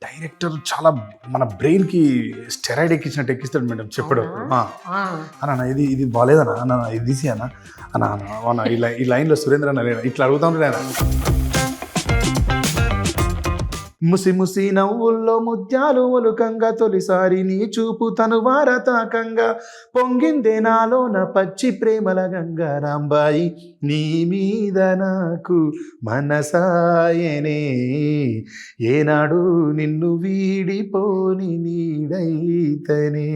Director చాలా మన brain కి స్టెరాయిడ్ ఎక్కించినట్టు ఎక్కిస్తాడు మేడం చెప్పేటప్పుడు. అన్న ఇది ఇది బాగాలేదన్నా అన్న, ఇది తీసి అన్న అన్న అన్న ఈ లైన్లో సురేంద్ర అన్న లేనా ఇట్లా అడుగుతా ఉంటాడు ఆయన. ముసి ముసి నవ్వుల్లో ముత్యాలు ఒలుకంగా తొలిసారి నీ చూపు తను వారతాకంగా పొంగిందే నాలోన పచ్చి ప్రేమల గంగా రాంబాయి నీ మీద నాకు మనసాయనే ఏనాడు నిన్ను వీడిపోని నీడైతనే.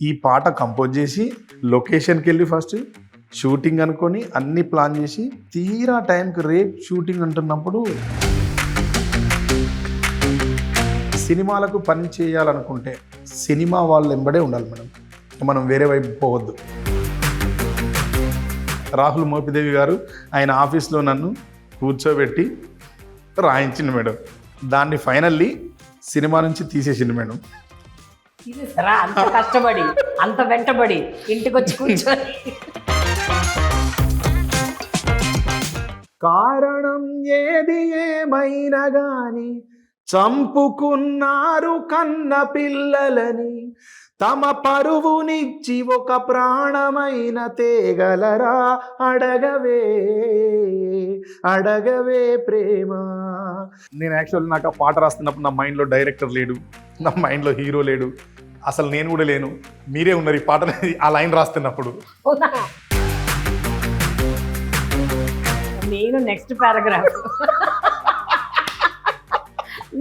ఈ పాట కంపోజ్ చేసి లొకేషన్కి వెళ్ళి ఫస్ట్ షూటింగ్ అనుకొని అన్ని ప్లాన్ చేసి తీరా టైంకి రేపు షూటింగ్ అంటున్నప్పుడు సినిమాలకు పని చేయాలనుకుంటే సినిమా వాళ్ళు వెంబడే ఉండాలి మేడం, మనం వేరే వైపు పోవద్దు. రాహుల్ మోపిదేవి గారు ఆయన ఆఫీస్లో నన్ను కూర్చోబెట్టి రాయించింది మేడం. దాన్ని ఫైనల్లీ సినిమా నుంచి తీసేసింది మేడం. అంత కష్టపడి అంత వెంటబడి ఇంటికి వచ్చి కూర్చొని కారణం ఏది ఏమైనా గాని చంపుకున్నారు కన్న పిల్లలని, తమ పరువునిచ్చి ఒక ప్రాణమైన తేగలరా అడగవే అడగవే ప్రేమ. నేను యాక్చువల్ నాకు ఆ పాట రాస్తున్నప్పుడు నా మైండ్లో డైరెక్టర్ లేడు, నా మైండ్లో హీరో లేడు, అసలు నేను కూడా లేను, మీరే ఉన్నారు ఈ పాట ఆ లైన్ రాస్తున్నప్పుడు. నేను నెక్స్ట్ పారాగ్రాఫ్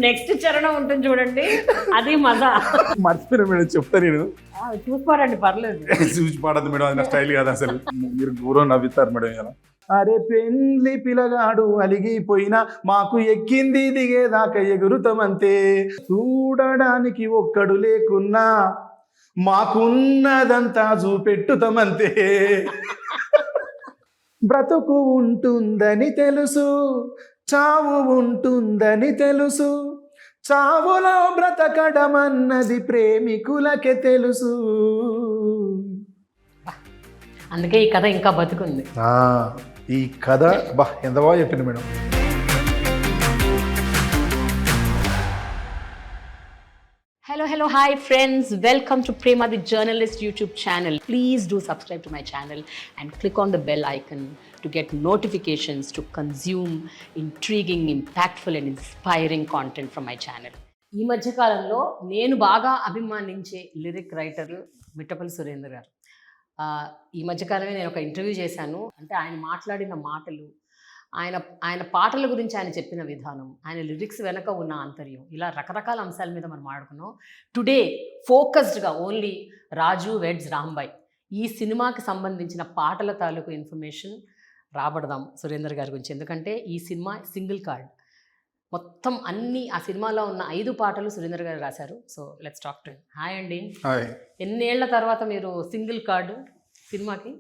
నెక్స్ట్ చరణం ఉంటుంది చూడండి, అది మజా. మర్చిపోయినా మేడం, చెప్తా నేను. చూసి పాడండి పర్లేదు. చూసి పాడద్దు మేడం, అది నా స్టైల్ కాదు అసలు. మీరు దూరం నవ్వుతారు మేడం ఇలా. అరే పెండ్లి పిలగాడు అలిగిపోయినా మాకు ఎక్కింది దిగేదాకా ఎగురుతామంతే, చూడడానికి ఒక్కడు లేకున్నా మాకున్నదంతా చూపెట్టుతామంతే. బ్రతుకు ఉంటుందని తెలుసు, చావు ఉంటుందని తెలుసు, చావులో బ్రతకడమన్నది ప్రేమికులకే తెలుసు. అందుకే ఈ కథ ఇంకా బతుకుంది. ఈ కథ ఎంత బాగా చెప్పింది madam. Hello, hi friends. Welcome to Prema the Journalist YouTube channel. Please do subscribe to my channel and click on the bell icon to get notifications to consume intriguing, impactful and inspiring content from my channel. ఈ మధ్య కాలంలో నేను బాగా అభిమానించే lyric writer Mittapalli Surendra గారు. ఈ మధ్యకాలమే నేను ఒక ఇంటర్వ్యూ చేశాను. అంటే ఆయన మాట్లాడిన మాటలు, ఆయన పాటల గురించి ఆయన చెప్పిన విధానం, ఆయన లిరిక్స్ వెనక ఉన్న ఆంతర్యం, ఇలా రకరకాల అంశాల మీద మనం మాట్లాడుకున్నాం. టుడే ఫోకస్డ్గా ఓన్లీ రాజు వెడ్స్ రాంబాయ్ ఈ సినిమాకి సంబంధించిన పాటల తాలూకు ఇన్ఫర్మేషన్ రాబడదాం సురేందర్ గారి గురించి. ఎందుకంటే ఈ సినిమా సింగిల్ కార్డ్, మొత్తం అన్ని ఆ సినిమాలో ఉన్న 5 పాటలు సురేందర్ గారు రాశారు. So let's talk to him. Hi అండి. ఎన్నేళ్ల తర్వాత మీరు సింగిల్ కార్డు సినిమాకి?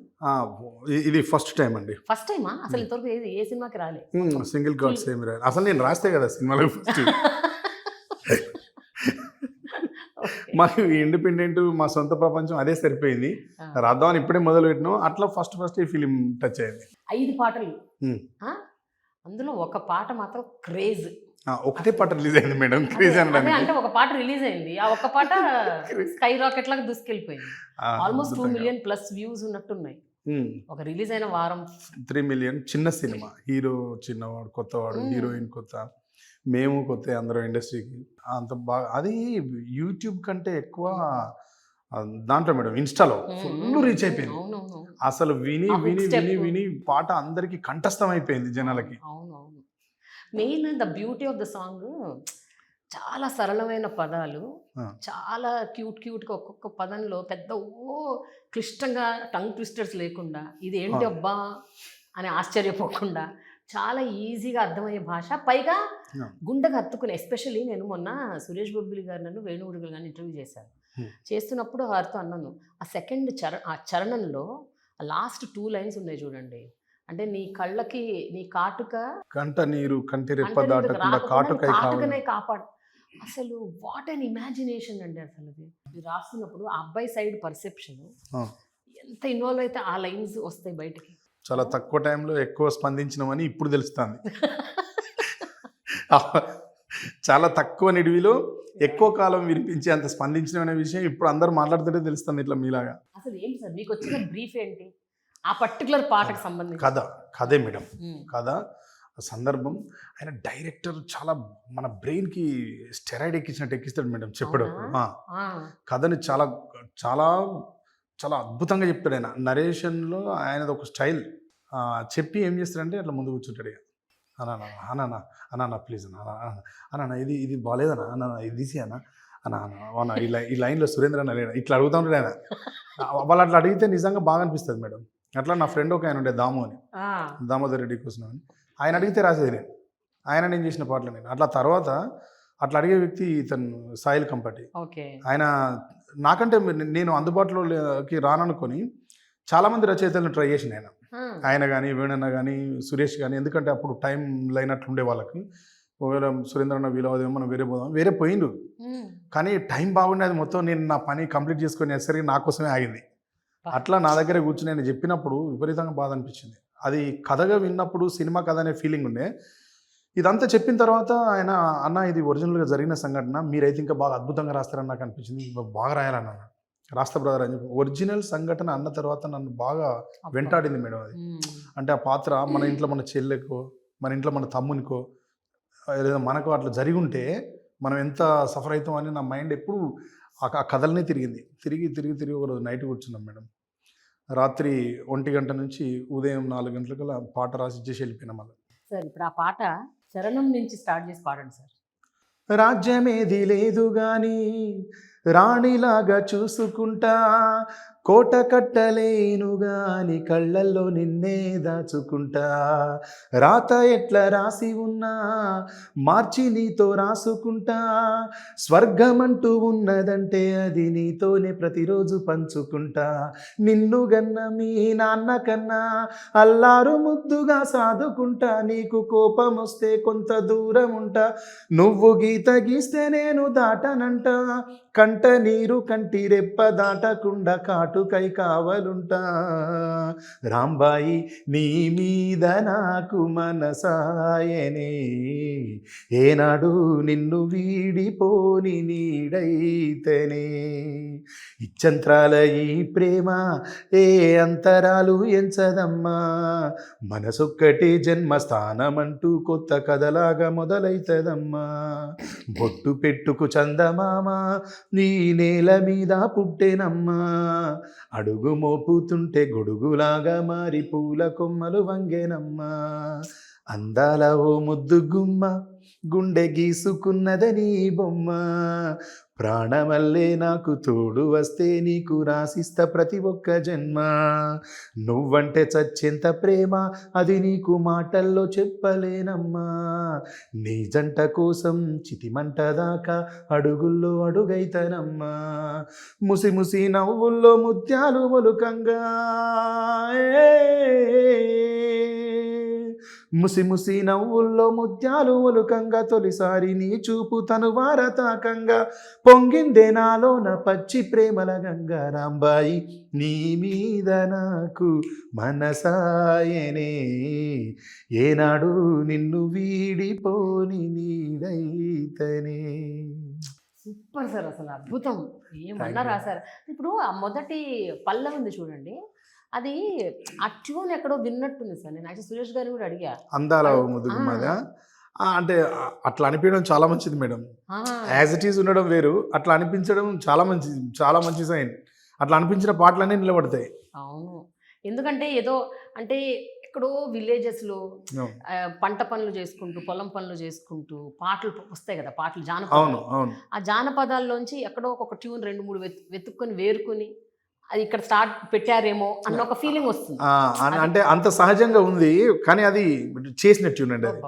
ఇది ఫస్ట్ టైం అండి. ఫస్ట్ టైమా? అసలు ఇంతవరకు ఏ సినిమాకి రాలేదు సింగిల్ కార్డ్స్ ఏమి రాలేదు. అసలు నేను రాస్తే కదా సినిమాలో ఫస్ట్. మాకు ఇండిపెండెంట్ మా సొంత ప్రపంచం అదే సరిపోయింది, రాద్దామని ఇప్పుడే మొదలు పెట్టినాం. అట్లా ఫస్ట్ ఈ ఫిలిం టచ్ అయింది. 5 పాటలు, అందులో ఒక పాట మాత్రం క్రేజ్. ఒకటే పాట రిలీజ్ అయింది మేడం, క్రేజ్ అంటే ఒక పాట రిలీజ్ అయింది, ఆ ఒక పాట స్కై రాకెట్ లాగా దూసుకెళ్ళిపోయింది. ఆల్మోస్ట్ 2 మిలియన్ ప్లస్ వ్యూస్ ఉన్నట్టున్నాయి ఒక రిలీజ్ అయిన వారం. 3 మిలియన్. చిన్న సినిమా, హీరో చిన్నవాడు, కొత్తవాడు, హీరోయిన్ కొత్త, మేము కొత్త, అందరూ ఇండస్ట్రీకి. అంత బాగా అది యూట్యూబ్ కంటే ఎక్కువ దాంట్లో మేడం ఇన్స్టాలో ఫుల్ రీచ్ అయిపోయింది. అసలు విని విని విని విని పాట అందరికి కంఠస్థం అయిపోయింది జనాలకి. అవునవును. Main the beauty of the song, చాలా సరళమైన పదాలు, చాలా క్యూట్గా ఒక్కొక్క పదంలో పెద్ద క్లిష్టంగా టంగ్ ట్విస్టర్స్ లేకుండా, ఇది ఏంటి అబ్బా అని ఆశ్చర్యపోకుండా చాలా ఈజీగా అర్థమయ్యే భాష, పైగా గుండెగా హత్తుకునే. ఎస్పెషల్లీ నేను మొన్న సురేష్ బొబ్బిలి గారు నన్ను వేణుగుడి గారిని ఇంటర్వ్యూ చేశాను. చేస్తున్నప్పుడు వారితో అన్నాను, ఆ సెకండ్ చరణంలో లాస్ట్ 2 లైన్స్ ఉన్నాయి చూడండి, అంటే నీ కళ్ళకి నీ కాటుక కంట నీరు కంటి రెప్ప దాటకుండా కాటుకనే కాపాడు. అసలు వాట్ అన్ ఇమాజినేషన్ అండి. అసలు అది మీరు రాస్తున్నప్పుడు ఆ అబ్బాయి సైడ్ పర్సెప్షన్ ఎంత ఇన్వాల్వ్ అయితే ఆ లైన్స్ వస్తాయి బయటికి. చాలా తక్కువ టైంలో ఎక్కువ స్పందించినామని ఇప్పుడు తెలుస్తుంది. చాలా తక్కువ నిడివిలో ఎక్కువ కాలం వినిపించి అంత స్పందించిన అనే విషయం ఇప్పుడు అందరూ మాట్లాడుతుంటే తెలుస్తుంది ఇట్లా మీలాగా. అసలు ఏంటి సార్ మీకు వచ్చిన బ్రీఫ్ ఏంటి ఆ పర్టికులర్ పాటకు సంబంధించి? కథే మేడం, కథ సందర్భం. ఆయన డైరెక్టర్ చాలా మన బ్రెయిన్కి స్టెరాయిడ్ ఎక్కిస్తాడు మేడం చెప్పేటప్పుడు. కథని చాలా చాలా చాలా అద్భుతంగా చెప్తాడు ఆయన. నరేషన్లో ఆయనది ఒక స్టైల్ చెప్పి ఏం చేస్తాడంటే అట్లా ముందు కూర్చుంటాడు. ఇక అన్నా ప్లీజ్ అన్న ఇది బాగాలేదన్నా అన్న ఇది తీసి అన్న ఈ లైన్లో సురేంద్ర అన్న లేడా ఇట్లా అడుగుతూ ఉంటాడు ఆయన. వాళ్ళు అట్లా అడిగితే నిజంగా బాగా అనిపిస్తుంది మేడం. అట్లా నా ఫ్రెండ్ ఒక ఆయన ఉండే దాము అని, దామోదర్ రెడ్డి కోసం అని, ఆయన అడిగితే రాసేది నేను చేసిన పాటలు నేను. అట్లా తర్వాత అట్లా అడిగే వ్యక్తి ఇతను సాయిల్ కంపటి. ఆయన నాకంటే నేను అందుబాటులోకి రాననుకొని చాలామంది రచయితలను ట్రై చేసిన ఆయన కానీ వేణన్న కానీ సురేష్ కానీ. ఎందుకంటే అప్పుడు టైం లైనట్లు ఉండే వాళ్ళకి, ఒకవేళ సురేంద్ర అన్న వీలవదేమో మనం వేరే పోయిండు, కానీ టైం బాగుండేది. మొత్తం నేను నా పని కంప్లీట్ చేసుకొని వచ్చేసరికి నా కోసమే ఆగింది. అట్లా నా దగ్గర కూర్చుని నేను చెప్పినప్పుడు విపరీతంగా బాధ అనిపించింది. అది కథగా విన్నప్పుడు సినిమా కథ అనే ఫీలింగ్ ఉండే. ఇదంతా చెప్పిన తర్వాత ఆయన అన్న ఇది ఒరిజినల్గా జరిగిన సంఘటన, మీరైతే ఇంకా బాగా అద్భుతంగా రాస్తారని నాకు అనిపించింది, బాగా రాయాలన్న రాస్తా బ్రదర్ అని చెప్పి. ఒరిజినల్ సంఘటన అన్న తర్వాత నన్ను బాగా వెంటాడింది మేడం. అది అంటే ఆ పాత్ర మన ఇంట్లో మన చెల్లెకో, మన ఇంట్లో మన తమ్మునికో, లేదా మనకు అట్లా జరిగి ఉంటే మనం ఎంత సఫర్ అవుతాం అని నా మైండ్ ఎప్పుడు ఆ కథలనే తిరిగి ఒకరోజు నైట్ కూర్చున్నాం మేడం. రాత్రి 1 గంట నుంచి ఉదయం 4 గంటలకల్లా పాట రాసి ఇచ్చేసి వెళ్ళిపోయినాం. మళ్ళీ సార్ ఇప్పుడు ఆ పాట చరణం నుంచి స్టార్ట్ చేసి పాడండి సార్. రాజ్యమేది లేదు గాని రాణిలాగా చూసుకుంటా, కోట కట్టలేను గాని కళ్ళల్లో నిన్నే దాచుకుంటా, రాత ఎట్లా రాసి ఉన్నా మార్చి నీతో రాసుకుంటా, స్వర్గమంటూ ఉన్నదంటే అది నీతోనే ప్రతిరోజు పంచుకుంటా, నిన్ను గన్న మీ నాన్న కన్నా అల్లారు ముద్దుగా సాదుకుంటా, నీకు కోపం వస్తే కొంత దూరం ఉంటా, నువ్వు గీత గీస్తే నేను దాటనంట, కంట నీరు కంటి రెప్ప దాటకుండా కాటుకై కావలుంటా, రాంబాయి నీ మీద నాకు మనసాయనే, ఏనాడు నిన్ను వీడిపోని నీడైతేనే, ఇచ్చంత్రాల ఈ ప్రేమ ఏ అంతరాలు ఎంచదమ్మా, మనసొక్కటి జన్మస్థానమంటూ కొత్త కథలాగా మొదలైతదమ్మా, బొట్టు పెట్టుకు చందమామ నీ నేల మీద పుట్టెనమ్మా, అడుగు మోపుతుంటే గొడుగులాగా మారి పూల కొమ్మలు వంగెనమ్మా, అందాల ఓ ముద్దు గుమ్మ గుండె గీసుకున్నదని బొమ్మ, ప్రాణమల్లే నాకు తోడు వస్తే నీకు రాసిస్తా ప్రతి ఒక్క జన్మ, నువ్వంటే చచ్చేంత ప్రేమ అది నీకు మాటల్లో చెప్పలేనమ్మా, నీ జంట కోసం చితిమంట దాకా అడుగుల్లో అడుగైతనమ్మా, ముసి ముసి నవ్వుల్లో ముత్యాలు ఒలుకంగా, ముసి ముసి నవ్వుల్లో ముత్యాలు ఒలుకంగా, తొలిసారి నీ చూపు తను వారతాకంగా, పొంగిందే నాలోన పచ్చి ప్రేమల గంగా, రాంబాయి నీ మీద నాకు మనసాయనే, ఏనాడు నిన్ను వీడిపోని నీడైతనే. సూపర్ సార్, అసలు అద్భుతం, ఏమన్నా రాశారు. ఇప్పుడు ఆ మొదటి పల్లవి ఉంది చూడండి, అది ఆ ట్యూన్ ఎక్కడో విన్నట్టుంది సార్. నేను యాక్చువల్ సురేష్ గారిని కూడా అడిగా, అందాల ముద్దు మాదా అంటే అట్లా అనిపించడం చాలా మంచిది మేడం. యాజ్ ఇట్ ఈజ్ ఉండడం వేరు, అట్లా అనిపించడం చాలా మంచి సైన్. అట్లా అనిపించిన పాటలన్నీ నిలబడతాయి. అవును, ఎందుకంటే ఏదో అంటే ఎక్కడో విలేజెస్లో పంట పనులు చేసుకుంటూ పొలం పనులు చేసుకుంటూ పాటలు వస్తాయి కదా, పాటలు జానపదాలు. ఆ జానపదాల్లోంచి ఎక్కడో ఒక ట్యూన్ 2-3 వెతుక్కొని వేరుకొని అది ఇక్కడ స్టార్ట్ పెట్టారేమో అన్న ఒక ఫీలింగ్ వస్తుంది. అంటే అంత సహజంగా ఉంది, కానీ అది చేసిన ట్యూన్ అండి. అది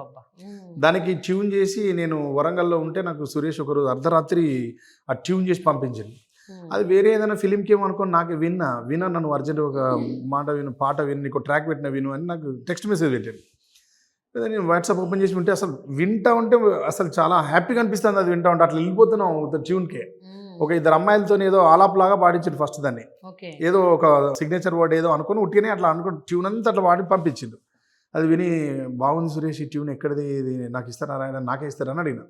దానికి ట్యూన్ చేసి నేను వరంగల్లో ఉంటే నాకు సురేష్ ఒకరోజు అర్ధరాత్రి ఆ ట్యూన్ చేసి పంపించింది. అది వేరే ఏదైనా ఫిలింకి ఏమనుకోని నాకు విన్నా నన్ను అర్జెంట్ ఒక పాట విను నీకు ట్రాక్ పెట్టిన విను అని నాకు టెక్స్ట్ మెసేజ్ పెట్టాడు. లేదా నేను వాట్సాప్ ఓపెన్ చేసి వింటే అసలు వింటా ఉంటే అసలు చాలా హ్యాపీగా అనిపిస్తుంది. అది వింటా ఉంటే అట్లా వెళ్ళిపోతున్నాం ట్యూన్కే. ఒక 2 అమ్మాయిలతో ఏదో ఆలాప్లాగా పాడించాడు ఫస్ట్ దాన్ని, ఏదో ఒక సిగ్నేచర్ వర్డ్ ఏదో అనుకుని ఉట్టినే అట్లా అనుకుని ట్యూన్ అంతా అట్లా పాడి పంపించిండు. అది విని బాగుంది సురేష్ ఈ ట్యూన్ ఎక్కడిది, ఇది నాకు ఇస్తారా ఆయన, నాకే ఇస్తారా అని అడిగిన.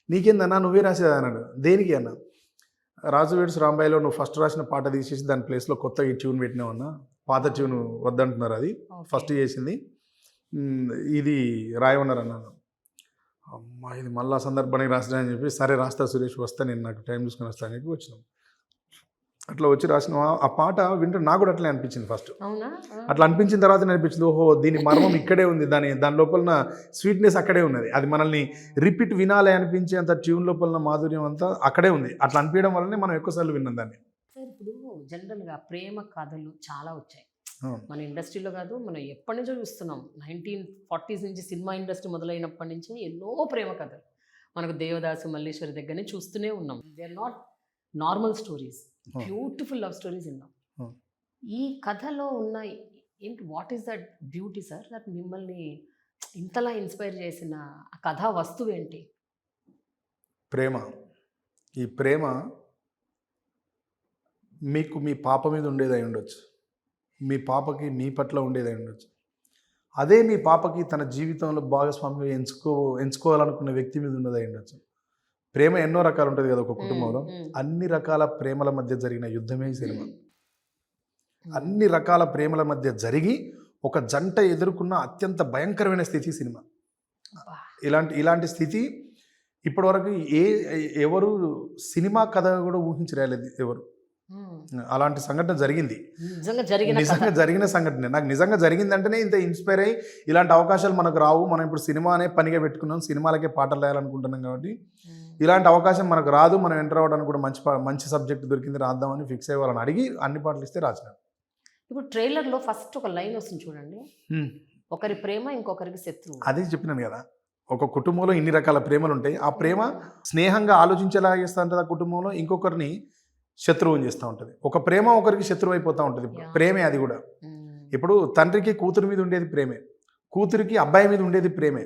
నీకేందన్నా నువ్వే రాసేదా అన్నాడు. దేనికి అన్న, రాజు వెడ్స్ రాంబాయిలో నువ్వు ఫస్ట్ రాసిన పాట తీసేసి దాని ప్లేస్లో కొత్త ఈ ట్యూన్ పెట్టినావన్నా, పాత ట్యూన్ వద్దంటున్నారు, అది ఫస్ట్ చేసింది, ఇది రాయమన్నారు అన్నాను. అమ్మా ఇది మళ్ళీ సందర్భానికి రాసినా అని చెప్పి, సరే రాస్తా సురేష్, వస్తా నేను, నాకు టైం చూసుకొని వస్తా అని చెప్పి వచ్చినాం. అట్లా వచ్చి రాసిన ఆ పాట వింటే నాకు కూడా అట్లే అనిపించింది ఫస్ట్. అట్లా అనిపించిన తర్వాత అనిపించింది, ఓహో దీని మర్మం ఇక్కడే ఉంది, దాని లోపల స్వీట్నెస్ అక్కడే ఉన్నది, అది మనల్ని రిపీట్ వినాలి అనిపించేంత ట్యూన్ లోపల మాధుర్యం అంతా అక్కడే ఉంది. అట్లా అనిపించడం వల్లనే మనం ఎక్కువసార్లు విన్నాం దాన్ని. సార్ ఇప్పుడు జనరల్గా ప్రేమ కథలు చాలా వచ్చాయి మన ఇండస్ట్రీలో, కాదు మనం ఎప్పటి నుంచో చూస్తున్నాం. 1940s నుంచి సినిమా ఇండస్ట్రీ మొదలైనప్పటి నుంచి ఎన్నో ప్రేమ కథలు మనకు దేవదాసు మల్లేశ్వరి దగ్గరనే చూస్తూనే ఉన్నాం. They are not normal stories, beautiful love stories విన్నాం. ఈ కథలో ఉన్న ఏంటి, what is that beauty sir, that మిమ్మల్ని ఇంతలా ఇన్స్పైర్ చేసిన ఆ కథా వస్తువు ఏంటి? ప్రేమ. ఈ ప్రేమ మీకు మీ పాప మీద ఉండేది అయి ఉండొచ్చు, మీ పాపకి మీ పట్ల ఉండేది అయి ఉండొచ్చు, అదే మీ పాపకి తన జీవితంలో భాగస్వామిగా ఎంచుకోవాలనుకున్న వ్యక్తి మీద ఉన్నది అయి ఉండొచ్చు. ప్రేమ ఎన్నో రకాలు ఉంటుంది కదా ఒక కుటుంబంలో, అన్ని రకాల ప్రేమల మధ్య జరిగిన యుద్ధమే సినిమా. అన్ని రకాల ప్రేమల మధ్య జరిగి ఒక జంట ఎదుర్కొన్న అత్యంత భయంకరమైన స్థితి సినిమా. ఇలాంటి స్థితి ఇప్పటివరకు ఎవరు సినిమా కథ కూడా ఊహించరాలేదు ఎవరు. అలాంటి సంఘటన జరిగింది, నిజంగా జరిగిన సంఘటన. నాకు నిజంగా జరిగిందంటేనే ఇంత ఇన్స్పైర్ అయ్యి, ఇలాంటి అవకాశాలు మనకు రావు, మనం ఇప్పుడు సినిమా అనే పనిగా పెట్టుకున్నాం, సినిమాలకే పాటలు రాయాలనుకుంటున్నాం కాబట్టి ఇలాంటి అవకాశం మనకు రాదు, మనం ఎంటర్ అవ్వడానికి కూడా మంచి సబ్జెక్ట్ దొరికింది, రాద్దామని ఫిక్స్ అయ్యి వాళ్ళని అడిగి అన్ని పాటలు ఇస్తే రాసినాను. ఇప్పుడు ట్రైలర్లో ఫస్ట్ ఒక లైన్ వస్తుంది చూడండి, ఒకరి ప్రేమ ఇంకొకరికి శత్రువు. అదే చెప్పినాను కదా, ఒక కుటుంబంలో ఇన్ని రకాల ప్రేమలు ఉంటాయి. ఆ ప్రేమ స్నేహంగా ఆలోచించేలా చేస్తూ ఉంటుంది ఆ కుటుంబంలో, ఇంకొకరిని శత్రువుని చేస్తూ ఉంటుంది. ఒక ప్రేమ ఒకరికి శత్రువు అయిపోతూ ఉంటుంది. ప్రేమే అది కూడా. ఇప్పుడు తండ్రికి కూతురు మీద ఉండేది ప్రేమే, కూతురికి అబ్బాయి మీద ఉండేది ప్రేమే,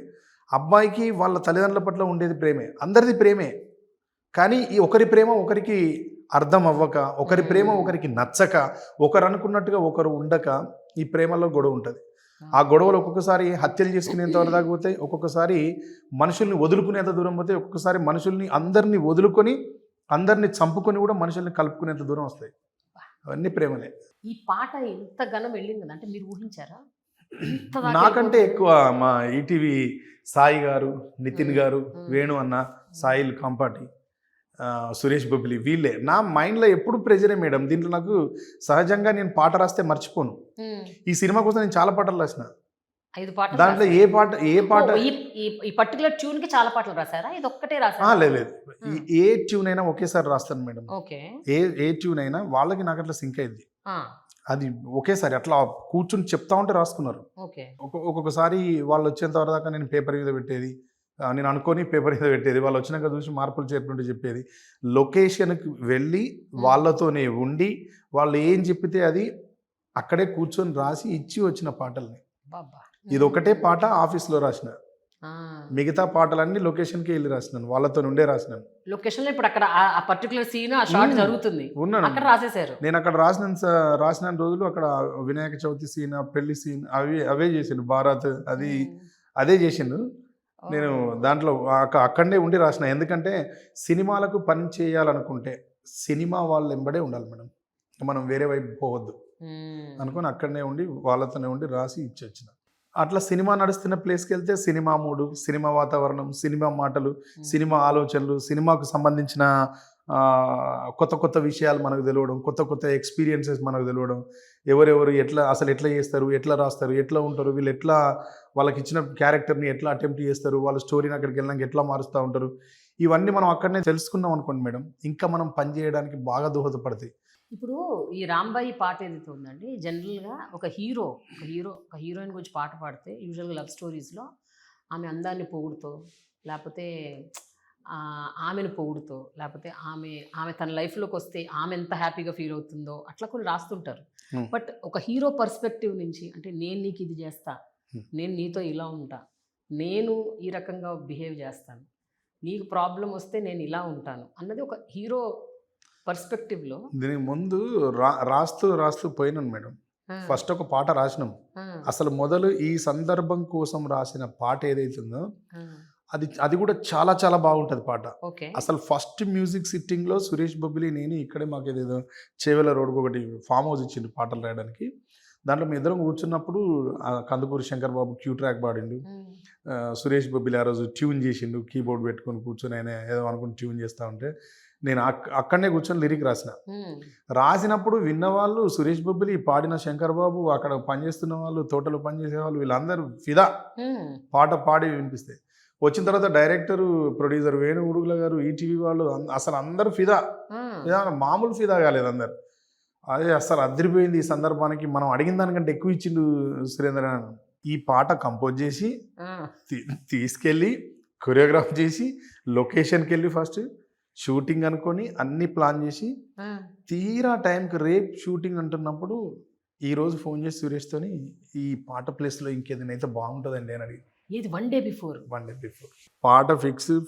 అబ్బాయికి వాళ్ళ తల్లిదండ్రుల పట్ల ఉండేది ప్రేమే, అందరిది ప్రేమే. కానీ ఈ ఒకరి ప్రేమ ఒకరికి అర్థం అవ్వక, ఒకరి ప్రేమ ఒకరికి నచ్చక, ఒకరు అనుకున్నట్టుగా ఒకరు ఉండక ఈ ప్రేమలో గొడవ ఉంటుంది. ఆ గొడవలు ఒక్కొక్కసారి హత్యలు చేసుకునేంత వరకు దాకా పోతాయి, ఒక్కొక్కసారి మనుషుల్ని వదులుకునేంత దూరం పోతాయి, ఒక్కొక్కసారి మనుషుల్ని అందరినీ వదులుకొని అందరినీ చంపుకొని కూడా మనుషుల్ని కలుపుకునేంత దూరం వస్తాయి. అవన్నీ ప్రేమలే. ఈ పాట ఎంత ఘనం వెళ్ళింది అంటే మీరు ఊహించారా? నాకంటే ఎక్కువ మా ఈటీవీ సాయి గారు, నితిన్ గారు, వేణు అన్న, సాయిల్ కాంపాటి, సురేష్ బొబ్బిలి, వీళ్ళే నా మైండ్లో ఎప్పుడు ప్రెజరే మేడం. దీంట్లో నాకు సహజంగా నేను పాట రాస్తే మర్చిపోను. ఈ సినిమా కోసం నేను చాలా పాటలు రాసిన, 5 పాటలు. దాంట్లో ఏ పాట ఈ పర్టికులర్ ట్యూన్ కి చాలా పాటలు రాసారా? ఇది ఒక్కటే రాసారా? లేదు, ఏ ట్యూన్ అయినా ఒకేసారి రాస్తాను మేడం. ఏ ట్యూన్ అయినా వాళ్ళకి నాకు అట్లా సింక్ అయింది, అది ఒకేసారి అట్లా కూర్చుని చెప్తా ఉంటే రాసుకున్నారు. ఒక్కొక్కసారి వాళ్ళు వచ్చేంత వరకు దాకా నేను పేపర్ మీద పెట్టేది, నేను అనుకొని పేపర్ మీద పెట్టేది, వాళ్ళు వచ్చినాక చూసి మార్పులు చేర్పుంటే చెప్పేది. లొకేషన్కి వెళ్ళి వాళ్ళతోనే ఉండి వాళ్ళు ఏం చెప్పితే అది అక్కడే కూర్చొని రాసి ఇచ్చి వచ్చిన పాటల్ని. ఇది ఒకటే పాట ఆఫీస్లో రాసిన, మిగతా పాటలన్నీ లొకేషన్కి వెళ్ళి రాసినాను, వాళ్ళతో ఉండే రాసినాను. లొకేషన్ లో ఇప్పుడు అక్కడ ఆ పర్టికులర్ సీన్, ఆ షాట్ జరుగుతుంది, ఉన్నాను అక్కడ రాసేసారు. నేను అక్కడ రాసిన రోజులు అక్కడ వినాయక చవితి సీన్, పెళ్లి సీన్ అవే చేసిండు, భారత్ అదే చేసిండు. నేను దాంట్లో అక్కడనే ఉండి రాసిన. ఎందుకంటే సినిమాలకు పని చేయాలనుకుంటే సినిమా వాళ్ళ వెంబడే ఉండాలి మేడం, మనం వేరే వైపు పోవద్దు అనుకుని అక్కడనే ఉండి వాళ్ళతోనే ఉండి రాసి ఇచ్చి వచ్చిన. అట్లా సినిమా నడుస్తున్న ప్లేస్కి వెళ్తే సినిమా మూడు, సినిమా వాతావరణం, సినిమా మాటలు, సినిమా ఆలోచనలు, సినిమాకు సంబంధించిన కొత్త విషయాలు మనకు తెలియడం, కొత్త ఎక్స్పీరియన్సెస్ మనకు తెలియడం, ఎవరెవరు ఎట్లా చేస్తారు, ఎట్లా రాస్తారు, ఎట్లా ఉంటారు, వీళ్ళు ఎట్లా వాళ్ళకి ఇచ్చిన క్యారెక్టర్ని ఎట్లా అటెంప్ట్ చేస్తారు, వాళ్ళ స్టోరీని అక్కడికి వెళ్ళినాక ఎట్లా మారుస్తూ ఉంటారు, ఇవన్నీ మనం అక్కడనే తెలుసుకున్నాం అనుకోండి మేడం, ఇంకా మనం పని చేయడానికి బాగా దోహదపడతాయి. ఇప్పుడు ఈ రాంబాయి పాట ఏదైతే ఉందండి, జనరల్గా ఒక హీరోయిన్ గురించి పాట పాడితే యూజువల్గా లవ్ స్టోరీస్లో ఆమె అందాన్ని పొగుడుతో, లేకపోతే ఆమెను పొగుడుతో, లేకపోతే ఆమె తన లైఫ్లోకి వస్తే ఆమె ఎంత హ్యాపీగా ఫీల్ అవుతుందో అట్లా కొన్ని రాస్తుంటారు. బట్ ఒక హీరో పర్స్పెక్టివ్ నుంచి, అంటే నేను నీకు ఇది చేస్తా, నేను నీతో ఇలా ఉంటా, నేను ఈ రకంగా బిహేవ్ చేస్తాను, నీకు ప్రాబ్లం వస్తే నేను ఇలా ఉంటాను అన్నది ఒక హీరో పర్స్పెక్టివ్లో. దీనికి ముందు రాస్తూ పోయినాను మేడం. ఫస్ట్ ఒక పాట రాసినాం. అసలు మొదలు ఈ సందర్భం కోసం రాసిన పాట ఏదైతుందో అది కూడా చాలా చాలా బాగుంటుంది పాట. ఓకే. అసలు ఫస్ట్ మ్యూజిక్ సిట్టింగ్లో సురేష్ బొబ్బిలి నేను ఇక్కడే మాకు ఏదేదో చేవెళ్ళ రోడ్కు ఒకటి ఫామ్ హౌస్ ఇచ్చిండు పాటలు రాయడానికి. దాంట్లో మేము ఇద్దరం కూర్చున్నప్పుడు కందుకూరి శంకర్ బాబు క్యూ ట్రాక్ పాడిండు. సురేష్ బొబ్బిలి ఆ రోజు ట్యూన్ చేసిండు, కీబోర్డ్ పెట్టుకొని కూర్చొని ఆయన ఏదో అనుకుని ట్యూన్ చేస్తూ ఉంటే నేను అక్కడనే కూర్చొని లిరిక్ రాసినప్పుడు విన్నవాళ్ళు సురేష్ బొబ్బిలి, పాడిన శంకర్ బాబు, అక్కడ పనిచేస్తున్న వాళ్ళు, తోటలో పనిచేసే వాళ్ళు, వీళ్ళందరూ ఫిదా పాట పాడి వినిపిస్తే. వచ్చిన తర్వాత డైరెక్టరు, ప్రొడ్యూసర్ వేణు ఉడుగుల గారు, ఈటీవీ వాళ్ళు అసలు అందరూ ఫిదా. మామూలు ఫిదా కాలేదు అందరు. అదే అసలు అదిరిపోయింది. ఈ సందర్భానికి మనం అడిగిన దానికంటే ఎక్కువ ఇచ్చిండు సురేంద్ర. ఈ పాట కంపోజ్ చేసి తీసుకెళ్ళి కొరియోగ్రాఫ్ చేసి లొకేషన్కి వెళ్ళి ఫస్ట్ షూటింగ్ అనుకొని అన్ని ప్లాన్ చేసి తీరా టైంకి రేపు షూటింగ్ అంటున్నప్పుడు ఈరోజు ఫోన్ చేసి సురేష్తోని ఈ పాట ప్లేస్లో ఇంకేదైనా అయితే బాగుంటుందండి అని అడిగి. ఇది వన్ డే బిఫోర్ పాట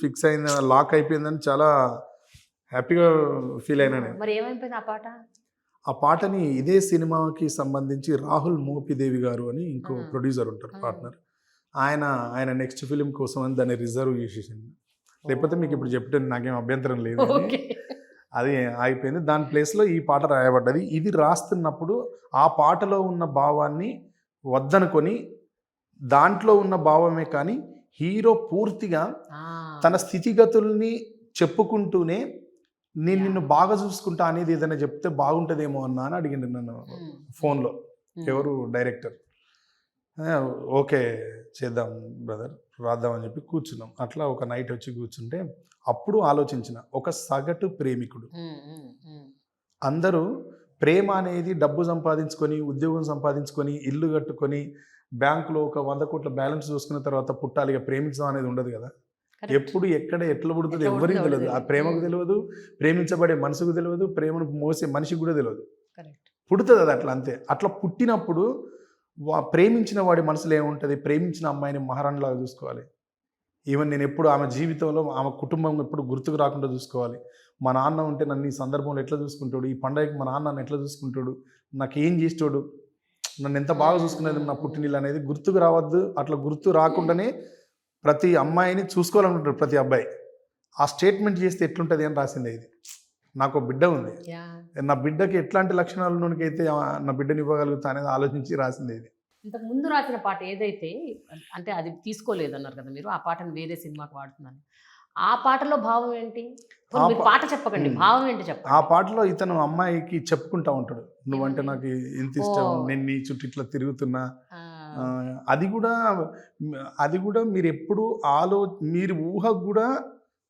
ఫిక్స్ అయింది, లాక్ అయిపోయిందని చాలా హ్యాపీగా ఫీల్ అయినా నేను. మరి ఏమైపోయింది ఆ పాట? ఆ పాటని ఇదే సినిమాకి సంబంధించి రాహుల్ మోపిదేవి గారు అని ఇంకో ప్రొడ్యూసర్ ఉంటారు పార్ట్నర్, ఆయన నెక్స్ట్ ఫిలిం కోసం అని దాన్ని రిజర్వ్ చేసేసింది. లేకపోతే మీకు ఇప్పుడు చెప్తే నాకేం అభ్యంతరం లేదు. అది అయిపోయింది. దాని ప్లేస్లో ఈ పాట రాయబడ్డది. ఇది రాస్తున్నప్పుడు ఆ పాటలో ఉన్న భావాన్ని వద్దనుకొని దాంట్లో ఉన్న భావమే కానీ హీరో పూర్తిగా తన స్థితిగతుల్ని చెప్పుకుంటూనే నేను నిన్ను బాగా చూసుకుంటా అనేది ఏదైనా చెప్తే బాగుంటుందేమో అన్నా అని అడిగిండు నన్ను ఫోన్లో. ఎవరు డైరెక్టర్. ఓకే చేద్దాం బ్రదర్, రాద్దామని చెప్పి కూర్చున్నాం. అట్లా ఒక నైట్ వచ్చి కూర్చుంటే అప్పుడు ఆలోచించిన, ఒక సగటు ప్రేమికుడు, అందరూ ప్రేమ అనేది డబ్బు సంపాదించుకొని, ఉద్యోగం సంపాదించుకొని, ఇల్లు కట్టుకొని, బ్యాంకులో ఒక 100 కోట్ల బ్యాలెన్స్ చూసుకున్న తర్వాత పుట్టాలిగా ప్రేమించడం అనేది ఉండదు కదా. ఎప్పుడు ఎక్కడ ఎట్లా పుడుతుంది ఎవరికి తెలియదు. ఆ ప్రేమకు తెలియదు, ప్రేమించబడే మనసుకు తెలియదు, ప్రేమను మోసే మనిషికి కూడా తెలియదు. పుడుతుంది అది అట్లా అంతే. అట్లా పుట్టినప్పుడు ప్రేమించిన వాడి మనసులో ఏముంటుంది, ప్రేమించిన అమ్మాయిని మహారాణిలాగా చూసుకోవాలి. ఈవెన్ నేను ఎప్పుడు ఆమె జీవితంలో ఆమె కుటుంబం ఎప్పుడు గుర్తుకు రాకుండా చూసుకోవాలి. మా నాన్న ఉంటే నన్ను ఈ సందర్భంలో ఎట్లా చూసుకుంటాడు, ఈ పండగకి మా నాన్న నన్ను ఎట్లా చూసుకుంటాడు, నాకు ఏం చేస్తాడు, నన్ను ఎంత బాగా చూసుకునేది నా పుట్టినీళ్ళు అనేది గుర్తుకు రావద్దు. అట్లా గుర్తు రాకుండానే ప్రతి అమ్మాయిని చూసుకోవాలనుకుంటాడు ప్రతి అబ్బాయి. ఆ స్టేట్మెంట్ చేస్తే ఎట్లుంటుంది అని రాసింది ఇది. నాకు బిడ్డ ఉంది, నా బిడ్డకి ఎట్లాంటి లక్షణాలలోనికైతే నా బిడ్డని ఇవ్వగలుగుతా అనేది ఆలోచించి రాసింది ఇది. ఇంతకు ముందు రాసిన పాట ఏదైతే అంటే అది తీసుకోలేదన్నారు కదా మీరు, ఆ పాటను వేరే సినిమాకి వాడుతున్నాను. ఆ పాటలో భావం ఏంటి? పాట చెప్పకండి, భావం ఏంటి చెప్పండి. ఆ పాటలో ఇతను అమ్మాయికి చెప్పుకుంటా ఉంటాడు, నువ్వంటే నాకు ఇంత ఇష్టం, నేను నీ చుట్టూ ఇట్లా తిరుగుతున్నా. అది కూడా మీరు ఎప్పుడు మీరు ఊహకు కూడా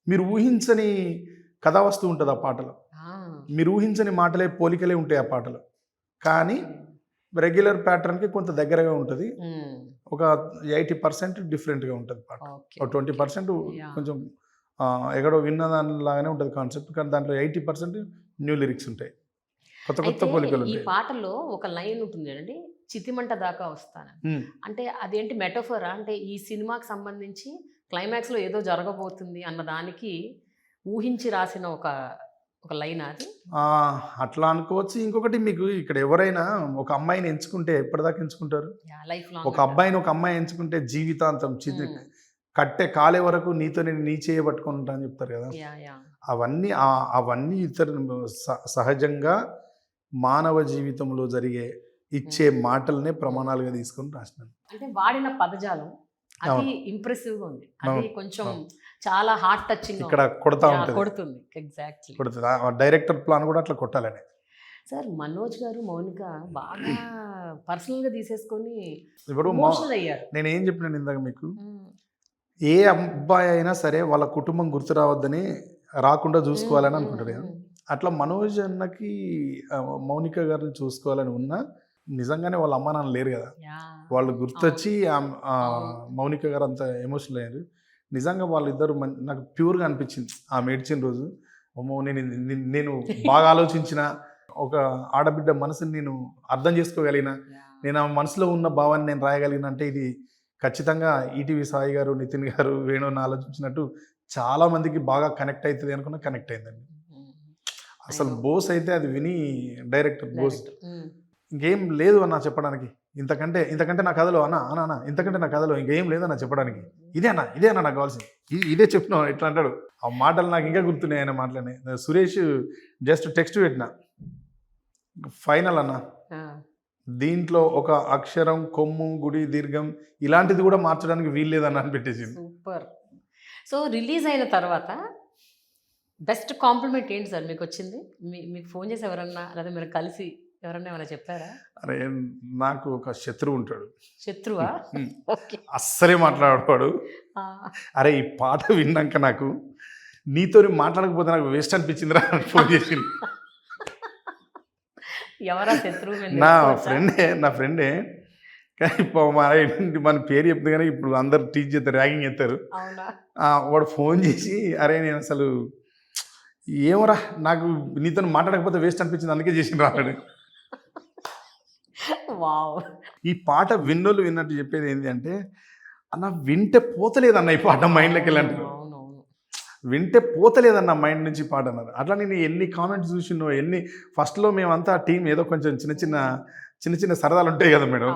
మీరు ఊహించని కథ వస్తూ ఉంటుంది ఆ పాటలో. మీరు ఊహించని మాటలే, పోలికలే ఉంటాయి ఆ పాటలో. కానీ రెగ్యులర్ ప్యాటర్న్కి కొంత దగ్గరగా ఉంటుంది. ఒక 80% డిఫరెంట్గా ఉంటుంది పాట. ఒక 20% కొంచెం ఎక్కడో విన్న దానిలాగానే ఉంటుంది కాన్సెప్ట్. కానీ దాంట్లో 80% న్యూ లిరిక్స్ ఉంటాయి, కొత్త కొత్త పోలికలు. ఈ పాటలో ఒక లైన్ ఉంటుంది అండి, చితిమంట దాకా వస్తాను అంటే అదేంటి మెటఫరా? అంటే ఈ సినిమాకి సంబంధించి క్లైమాక్స్లో ఏదో జరగబోతుంది అన్న దానికి ఊహించి రాసిన ఒక లైన్ అది. అట్లా అనుకోవచ్చు. ఇంకొకటి, మీకు ఇక్కడ ఎవరైనా ఒక అమ్మాయిని ఎంచుకుంటే ఎప్పటిదాకా ఎంచుకుంటారు? Life long. ఒక అమ్మాయి ఎంచుకుంటే జీవితాంతం కట్టే కాలే వరకు నీతో నేను నీ చేయబట్టుకొని ఉంటా అని చెప్తారు కదా. అవన్నీ ఇతరు సహజంగా మానవ జీవితంలో జరిగే ఇచ్చే మాటలనే ప్రమాణాలుగా తీసుకొని రాసినాను. అంటే వాడిన పదజాలం అది ఇంప్రెసివ్ గా ఉంది, అది కొంచెం చాలా హార్ట్ టచింగ్ ఇక్కడ కొడుతుంది. ఎగ్జాక్ట్లీ కొడుతుంది. డైరెక్టర్ ప్లాన్ కూడా అట్లా కొట్టాలని. సార్, మనోజ్ గారు మౌనిక బాగా పర్సనల్ గా తీసేసుకొని ఇప్పుడు అయ్యారు. నేను ఏం చెప్పినాను ఇందాక మీకు, ఏ అబ్బాయి అయినా సరే వాళ్ళ కుటుంబం గుర్తు రాకుండా చూసుకోవాలని అనుకుంటారు కదా. అట్లా మనోజ్ అన్నకి మౌనిక గారిని చూసుకోవాలని ఉన్నా నిజంగానే వాళ్ళ అమ్మ నాన్న లేరు కదా, వాళ్ళు గుర్తొచ్చి మౌనిక గారు అంత ఎమోషనల్ అయ్యారు. నిజంగా వాళ్ళిద్దరు నాకు ప్యూర్గా అనిపించింది ఆమె ఏడ్చిన రోజు. నేను బాగా ఆలోచించిన, ఒక ఆడబిడ్డ మనసుని నేను అర్థం చేసుకోగలిగిన, నేను ఆ మనసులో ఉన్న భావాన్ని నేను రాయగలిగిన అంటే ఇది ఖచ్చితంగా ఈటీవీ సాయి గారు, నితిన్ గారు, వేణుని ఆలోచించినట్టు చాలా మందికి బాగా కనెక్ట్ అవుతుంది అనుకున్నా కనెక్ట్ అయిందండి. అసలు బోస్ అయితే అది విని, డైరెక్టర్ బోస్ ఇంకేం లేదు అన్న చెప్పడానికి, ఇంతకంటే నా కథలో అన్న ఇంతకంటే నా కథలో ఇంకేం లేదన్న చెప్పడానికి, ఇదే అన్న నాకు కావాల్సింది, ఇదే చెప్తున్నావు ఇట్లా అంటాడు. ఆ మాటలు నాకు ఇంకా గుర్తున్నాయి ఆయన మాటలని. సురేష్ జస్ట్ టెక్స్ట్ పెట్టిన, ఫైనల్ అన్న, దీంట్లో ఒక అక్షరం, కొమ్ము, గుడి, దీర్ఘం ఇలాంటిది కూడా మార్చడానికి వీల్లేదని అని పెట్టేసింది. సూపర్. సో రిలీజ్ అయిన తర్వాత బెస్ట్ కాంప్లిమెంట్ ఏంటి సార్ మీకు వచ్చింది? మీకు ఫోన్ చేసి ఎవరన్నా, లేదా మీరు కలిసి ఎవరన్నా ఏమైనా చెప్పారా? అరే నాకు ఒక శత్రువు ఉంటాడు. శత్రువా? ఓకే. అస్సలే మాట్లాడేవాడు. అరే ఈ పాట విన్నాక నాకు నీతో మాట్లాడకపోతే నాకు వేస్ట్ అనిపించిందిరా అని ఫోన్ చేసింది. ఎవరా శత్రువు? నా ఫ్రెండే కానీ మన పేరు చెప్తే కానీ ఇప్పుడు అందరు టీచ్ చేస్తారు, ర్యాగింగ్ చేస్తారు. వాడు ఫోన్ చేసి అరే నేను అసలు ఏమోరా నాకు నీతో మాట్లాడకపోతే వేస్ట్ అనిపించింది అందుకే చేసింది రాడు. ఈ పాట విన్నోళ్ళు విన్నట్టు చెప్పేది ఏంటి అంటే, అన్న వింటే పోతలేదన్న ఈ పాట మైండ్లోకి వెళ్ళంటే, వింటే పోతలేదన్న మైండ్ నుంచి పాట అన్నారు. అట్లా నేను ఎన్ని కామెంట్స్ చూసినో, ఫస్ట్లో మేమంతా టీం ఏదో కొంచెం చిన్న చిన్న సరదాలు ఉంటాయి కదా మేడం,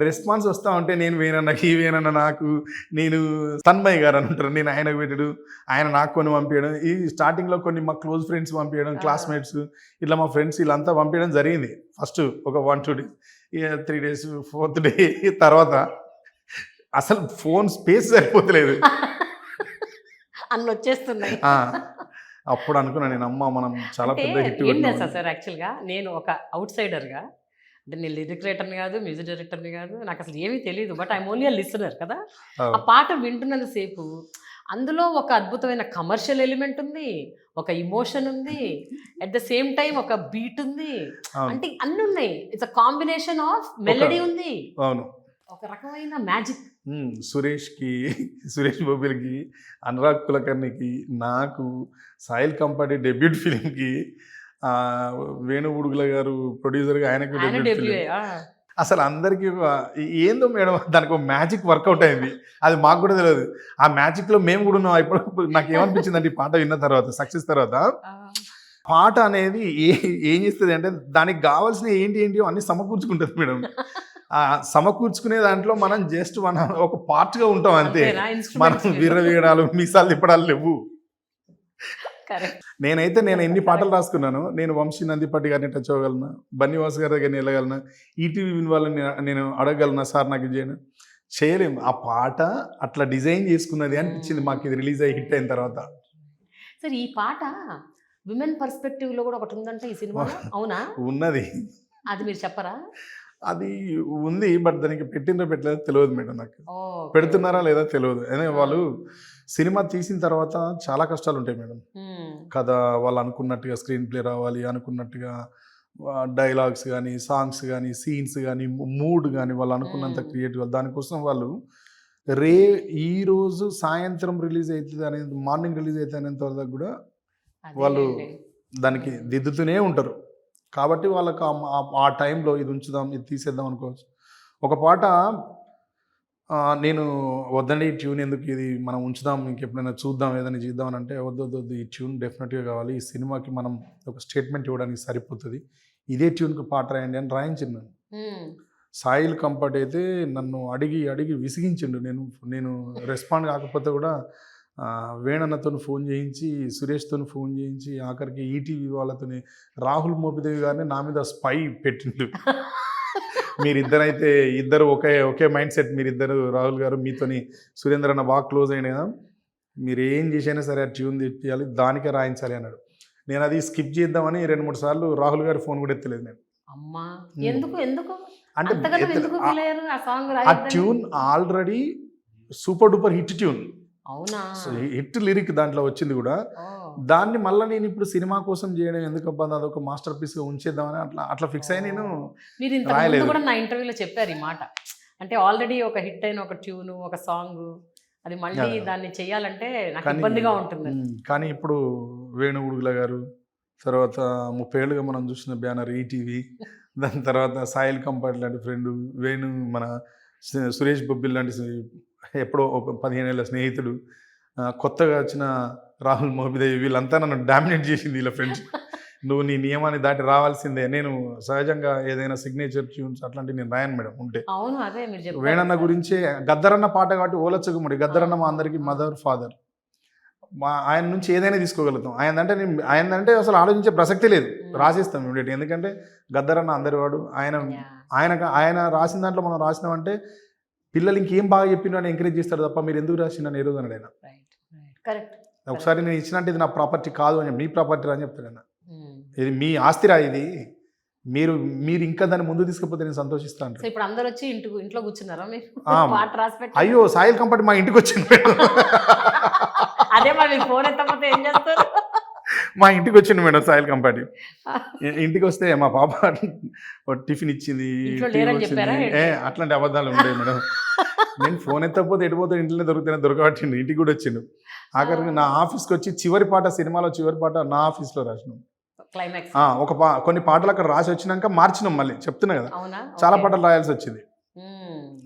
రెస్పాన్స్ వస్తూ ఉంటే నేను వేనన్న నాకు నేను తన్మయ్ గారు అని ఉంటారు, నేను ఆయనకు పెట్టడు, ఆయన నాకు కొన్ని పంపించడం, ఈ స్టార్టింగ్లో కొన్ని మా క్లోజ్ ఫ్రెండ్స్ పంపించడం, క్లాస్మేట్స్ ఇట్లా మా ఫ్రెండ్స్ వీళ్ళంతా పంపించడం జరిగింది. ఫస్ట్ ఒక 1-2 days, 3 days, 4th day తర్వాత అసలు ఫోన్ స్పేస్ సరిపోతలేదు అన్ని వచ్చేస్తున్నాయి. అప్పుడు అనుకున్నా నేను, అమ్మ మనం చాలా పెద్ద హిట్. ఏం తెలుసా సార్, యాక్చువల్గా నేను ఒక అవుట్ సైడర్గా, అంటే నేను లిరిక్ రైటర్ని కాదు, మ్యూజిక్ డైరెక్టర్ని కాదు, నాకు అసలు ఏమీ తెలియదు, but I'm only a listener కదా. ఆ పాట వింటున్నంతసేపు అందులో ఒక అద్భుతమైన కమర్షియల్ ఎలిమెంట్ ఉంది, ఒక ఇమోషన్ ఉంది, అట్ ద సేమ్ టైం ఒక బీట్ ఉంది, అంటే అన్ని ఉన్నాయి. It's a combination of melody ఉంది, అవును, ఒక రకమైన మ్యాజిక్. సురేష్ బొబ్బిలికి, అనురాగ్ కులకర్ణికి, నాకు, సాయిల్ కంపాటి డెబ్యూట్ ఫిలింకి, వేణుగుడుగుల గారు ప్రొడ్యూసర్గా ఆయనకు అసలు అందరికీ ఏందో మేడం దానికి ఒక మ్యాజిక్ వర్కౌట్ అయింది. అది మాకు కూడా తెలియదు. ఆ మ్యాజిక్లో మేము కూడా ఉన్నాం. ఇప్పుడు నాకు ఏమనిపించింది అంటే, ఈ పాట విన్న తర్వాత, సక్సెస్ తర్వాత, పాట అనేది ఏం చేస్తుంది అంటే దానికి కావాల్సిన ఏంటియో అన్ని సమకూర్చుకుంటుంది మేడం. సమకూర్చుకునే దాంట్లో మనం జస్ట్ ఒక పార్ట్గా ఉంటాం అంతే. మనం వీరవీయడాలు, మీసాలు తిప్పడాలు లేవు. నేను ఎన్ని పాటలు రాసుకున్నాను. నేను వంశీ నందిపట్టి గారిని టచ్ అవ్వగలను, బన్నీవాస్ గారి దగ్గర వెళ్ళగలను, ఈటీవీ విన్ వాళ్ళని నేను అడగగలను, సార్ నాకు చేయలేము. ఆ పాట అట్లా డిజైన్ చేసుకున్నది అనిపించింది మాకు ఇది రిలీజ్ అయ్యి హిట్ అయిన తర్వాత. సార్ ఈ పాట విమెన్ పర్స్పెక్టివ్లో కూడా ఒకటి ఉందంటే ఈ సినిమా, అవునా? ఉన్నది, అది మీరు చెప్పరా? అది ఉంది, బట్ దానికి పెట్టలేదో తెలియదు మేడం. నాకు పెడుతున్నారా లేదా తెలియదు. వాళ్ళు సినిమా తీసిన తర్వాత చాలా కష్టాలు ఉంటాయి మేడం. కథ వాళ్ళు అనుకున్నట్టుగా స్క్రీన్ ప్లే రావాలి, అనుకున్నట్టుగా డైలాగ్స్ కానీ, సాంగ్స్ కానీ, సీన్స్ కానీ, మూడ్ కానీ వాళ్ళు అనుకున్నంత క్రియేట్ కావాలి. దానికోసం వాళ్ళు ఈరోజు సాయంత్రం రిలీజ్ అవుతుంది అనేది, మార్నింగ్ రిలీజ్ అవుతుంది అనేంత వరకు కూడా వాళ్ళు దానికి దిద్దుతూనే ఉంటారు. కాబట్టి వాళ్ళకి ఆ టైంలో ఇది ఉంచుదాం, ఇది తీసేద్దాం అనుకోవచ్చు. ఒక పాట నేను వద్దండి ఈ ట్యూన్ ఎందుకు, ఇది మనం ఉంచుదాం, ఇంకెప్పుడైనా చూద్దాం, ఏదైనా చేద్దాం అని అంటే, వద్దు ఈ ట్యూన్ డెఫినెట్గా కావాలి, ఈ సినిమాకి మనం ఒక స్టేట్మెంట్ ఇవ్వడానికి సరిపోతుంది, ఇదే ట్యూన్కి పాట రాయండి అని రాయించిండు. సాయిల్ కంఫర్ట్ అయితే నన్ను అడిగి విసిగించిండు. నేను రెస్పాండ్ కాకపోతే కూడా వేణన్నతో ఫోన్ చేయించి, సురేష్తో ఫోన్ చేయించి, ఆఖరికి ఈటీవీ వాళ్ళతో రాహుల్ మోపిదేవి గారిని నా మీద స్పై పెట్టిండు. మీరిద్దరైతే ఇద్దరు ఒకే మైండ్ సెట్, మీరిద్దరు రాహుల్ గారు మీతోని సురేంద్ర అన్న బాగా క్లోజ్ అయినా కదా, మీరు ఏం చేసైనా సరే ఆ ట్యూన్ తెప్పియాలి, దానికే రాయించాలి అన్నాడు. నేను అది స్కిప్ చేద్దామని 2-3 సార్లు రాహుల్ గారి ఫోన్ కూడా ఎత్తలేదు నేను. అంటే ఆ tune already super duper hit tune, hit lyric దాంట్లో వచ్చింది కూడా. దాన్ని మళ్ళీ నేను ఇప్పుడు సినిమా కోసం చేయడం ఎందుకబ్బా, అదొక మాస్టర్ పీస్గా ఉంచేద్దామని అట్లా ఫిక్స్ అయ్యి నేను. మీరు ఇంతకుముందు కూడా నా ఇంటర్వ్యూలో చెప్పారు ఈ మాట, అంటే ఆల్రెడీ ఒక హిట్ అయిన ఒక ట్యూన్, ఒక సాంగ్, అది మళ్ళీ దాన్ని చెయ్యాలంటే నాకు ఇబ్బందిగా ఉంటుంది. కానీ ఇప్పుడు వేణుగుడుగుల గారు, తర్వాత 30 ఏళ్ళుగా మనం చూసిన బ్యానర్ ఈటీవీ, దాని తర్వాత సాయిల్ కంపార్ట్ లాంటి ఫ్రెండ్, మన సురేష్ బొబ్బిల్ లాంటి ఎప్పుడో ఒక 15 ఏళ్ళ స్నేహితుడు, కొత్తగా వచ్చిన రాహుల్ మోపిదేవి, వీళ్ళంతా నన్ను డామినేట్ చేసింది వీళ్ళ ఫ్రెండ్స్. నువ్వు నీ నియమాన్ని దాటి రావాల్సిందే. నేను సహజంగా ఏదైనా సిగ్నేచర్ ట్యూన్స్ అట్లాంటివి నేను రాయను మేడం ఉంటే. అవును, అదే మీరు చెప్పారు. వేణన్న గురించే గద్దరన్న పాట కాబట్టి ఓలచ్చగుమ్మడి. గద్దరన్న మా అందరికీ మదర్ ఫాదర్. ఆయన నుంచి ఏదైనా తీసుకోగలుగుతాం. ఆయనంటే అసలు ఆలోచించే ప్రసక్తి లేదు, రాసేస్తాం ఇమీడియట్. ఎందుకంటే గద్దరన్న అందరి వాడు. ఆయన రాసిన దాంట్లో మనం రాసినామంటే పిల్లలు ఇంకేం బాగా చెప్పినా అని ఎంకరేజ్ చేస్తాడు తప్ప మీరు ఎందుకు రాసిందని ఏ రోజు అన్నాడు ఆయన. ఒకసారి నేను ఇచ్చినట్టు ఇది నా ప్రాపర్టీ కాదు అని, మీ ప్రాపర్టీ అని చెప్తాడు ఆయన. ఇది మీ ఆస్తిరా, ఇది మీరు ఇంకా దాన్ని ముందు తీసుకపోతే నేను సంతోషిస్తాను. ఇప్పుడు అందరూ వచ్చి ఇంట్లో కూర్చున్నారా మీరు? అయ్యో సాయిల్ కంపటి మా ఇంటికి వచ్చింది. అదే మరి ఫోన్ ఎత్తకపోతే ఏం చేస్తారు? మా ఇంటికి వచ్చింది మేడం సాయిల్ కంపాటి. ఇంటికి వస్తే మా పాప టిఫిన్ ఇచ్చింది. అట్లాంటి అబద్ధాలు ఉంటాయి మేడం. నేను ఫోన్ ఎత్తకపోతే ఎడిపోతే ఇంట్లోనే దొరకబట్టిండు. ఇంటికి కూడా వచ్చిండు. ఆఖరికి నా ఆఫీస్కి వచ్చి చివరి పాట, సినిమాలో చివరి పాట నా ఆఫీస్లో రాసినాం. కొన్ని పాటలు అక్కడ రాసి వచ్చినాక మార్చినాం. మళ్ళీ చెప్తున్నా కదా, చాలా పాటలు రాయాల్సి వచ్చింది.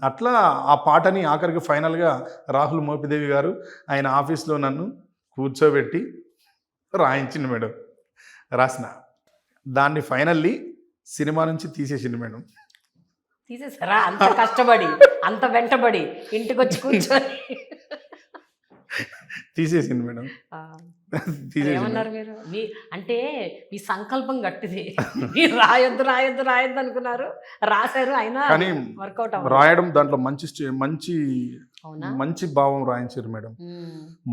అట్లా ఆ పాటని ఆఖరికి ఫైనల్గా రాహుల్ మోపిదేవి గారు ఆయన ఆఫీస్లో నన్ను కూర్చోబెట్టి రాయించింది మేడం. రాసిన దాన్ని ఫైనల్లీ సినిమా నుంచి తీసేసింది మేడం. తీసేసారా? అంత కష్టపడి, అంత వెంటబడి ఇంటికి వచ్చి కూర్చొని తీసేసింది మేడం. ఏమన్నారు మీరు? అంటే మీ సంకల్పం గట్టిది. మీరు రాయొద్దు రాయొద్దు రాయొద్దు అనుకున్నారు, రాశారు. అయినా కానీ వర్కౌట్ రాయడం దాంట్లో మంచి భావం రాయించారు మేడం.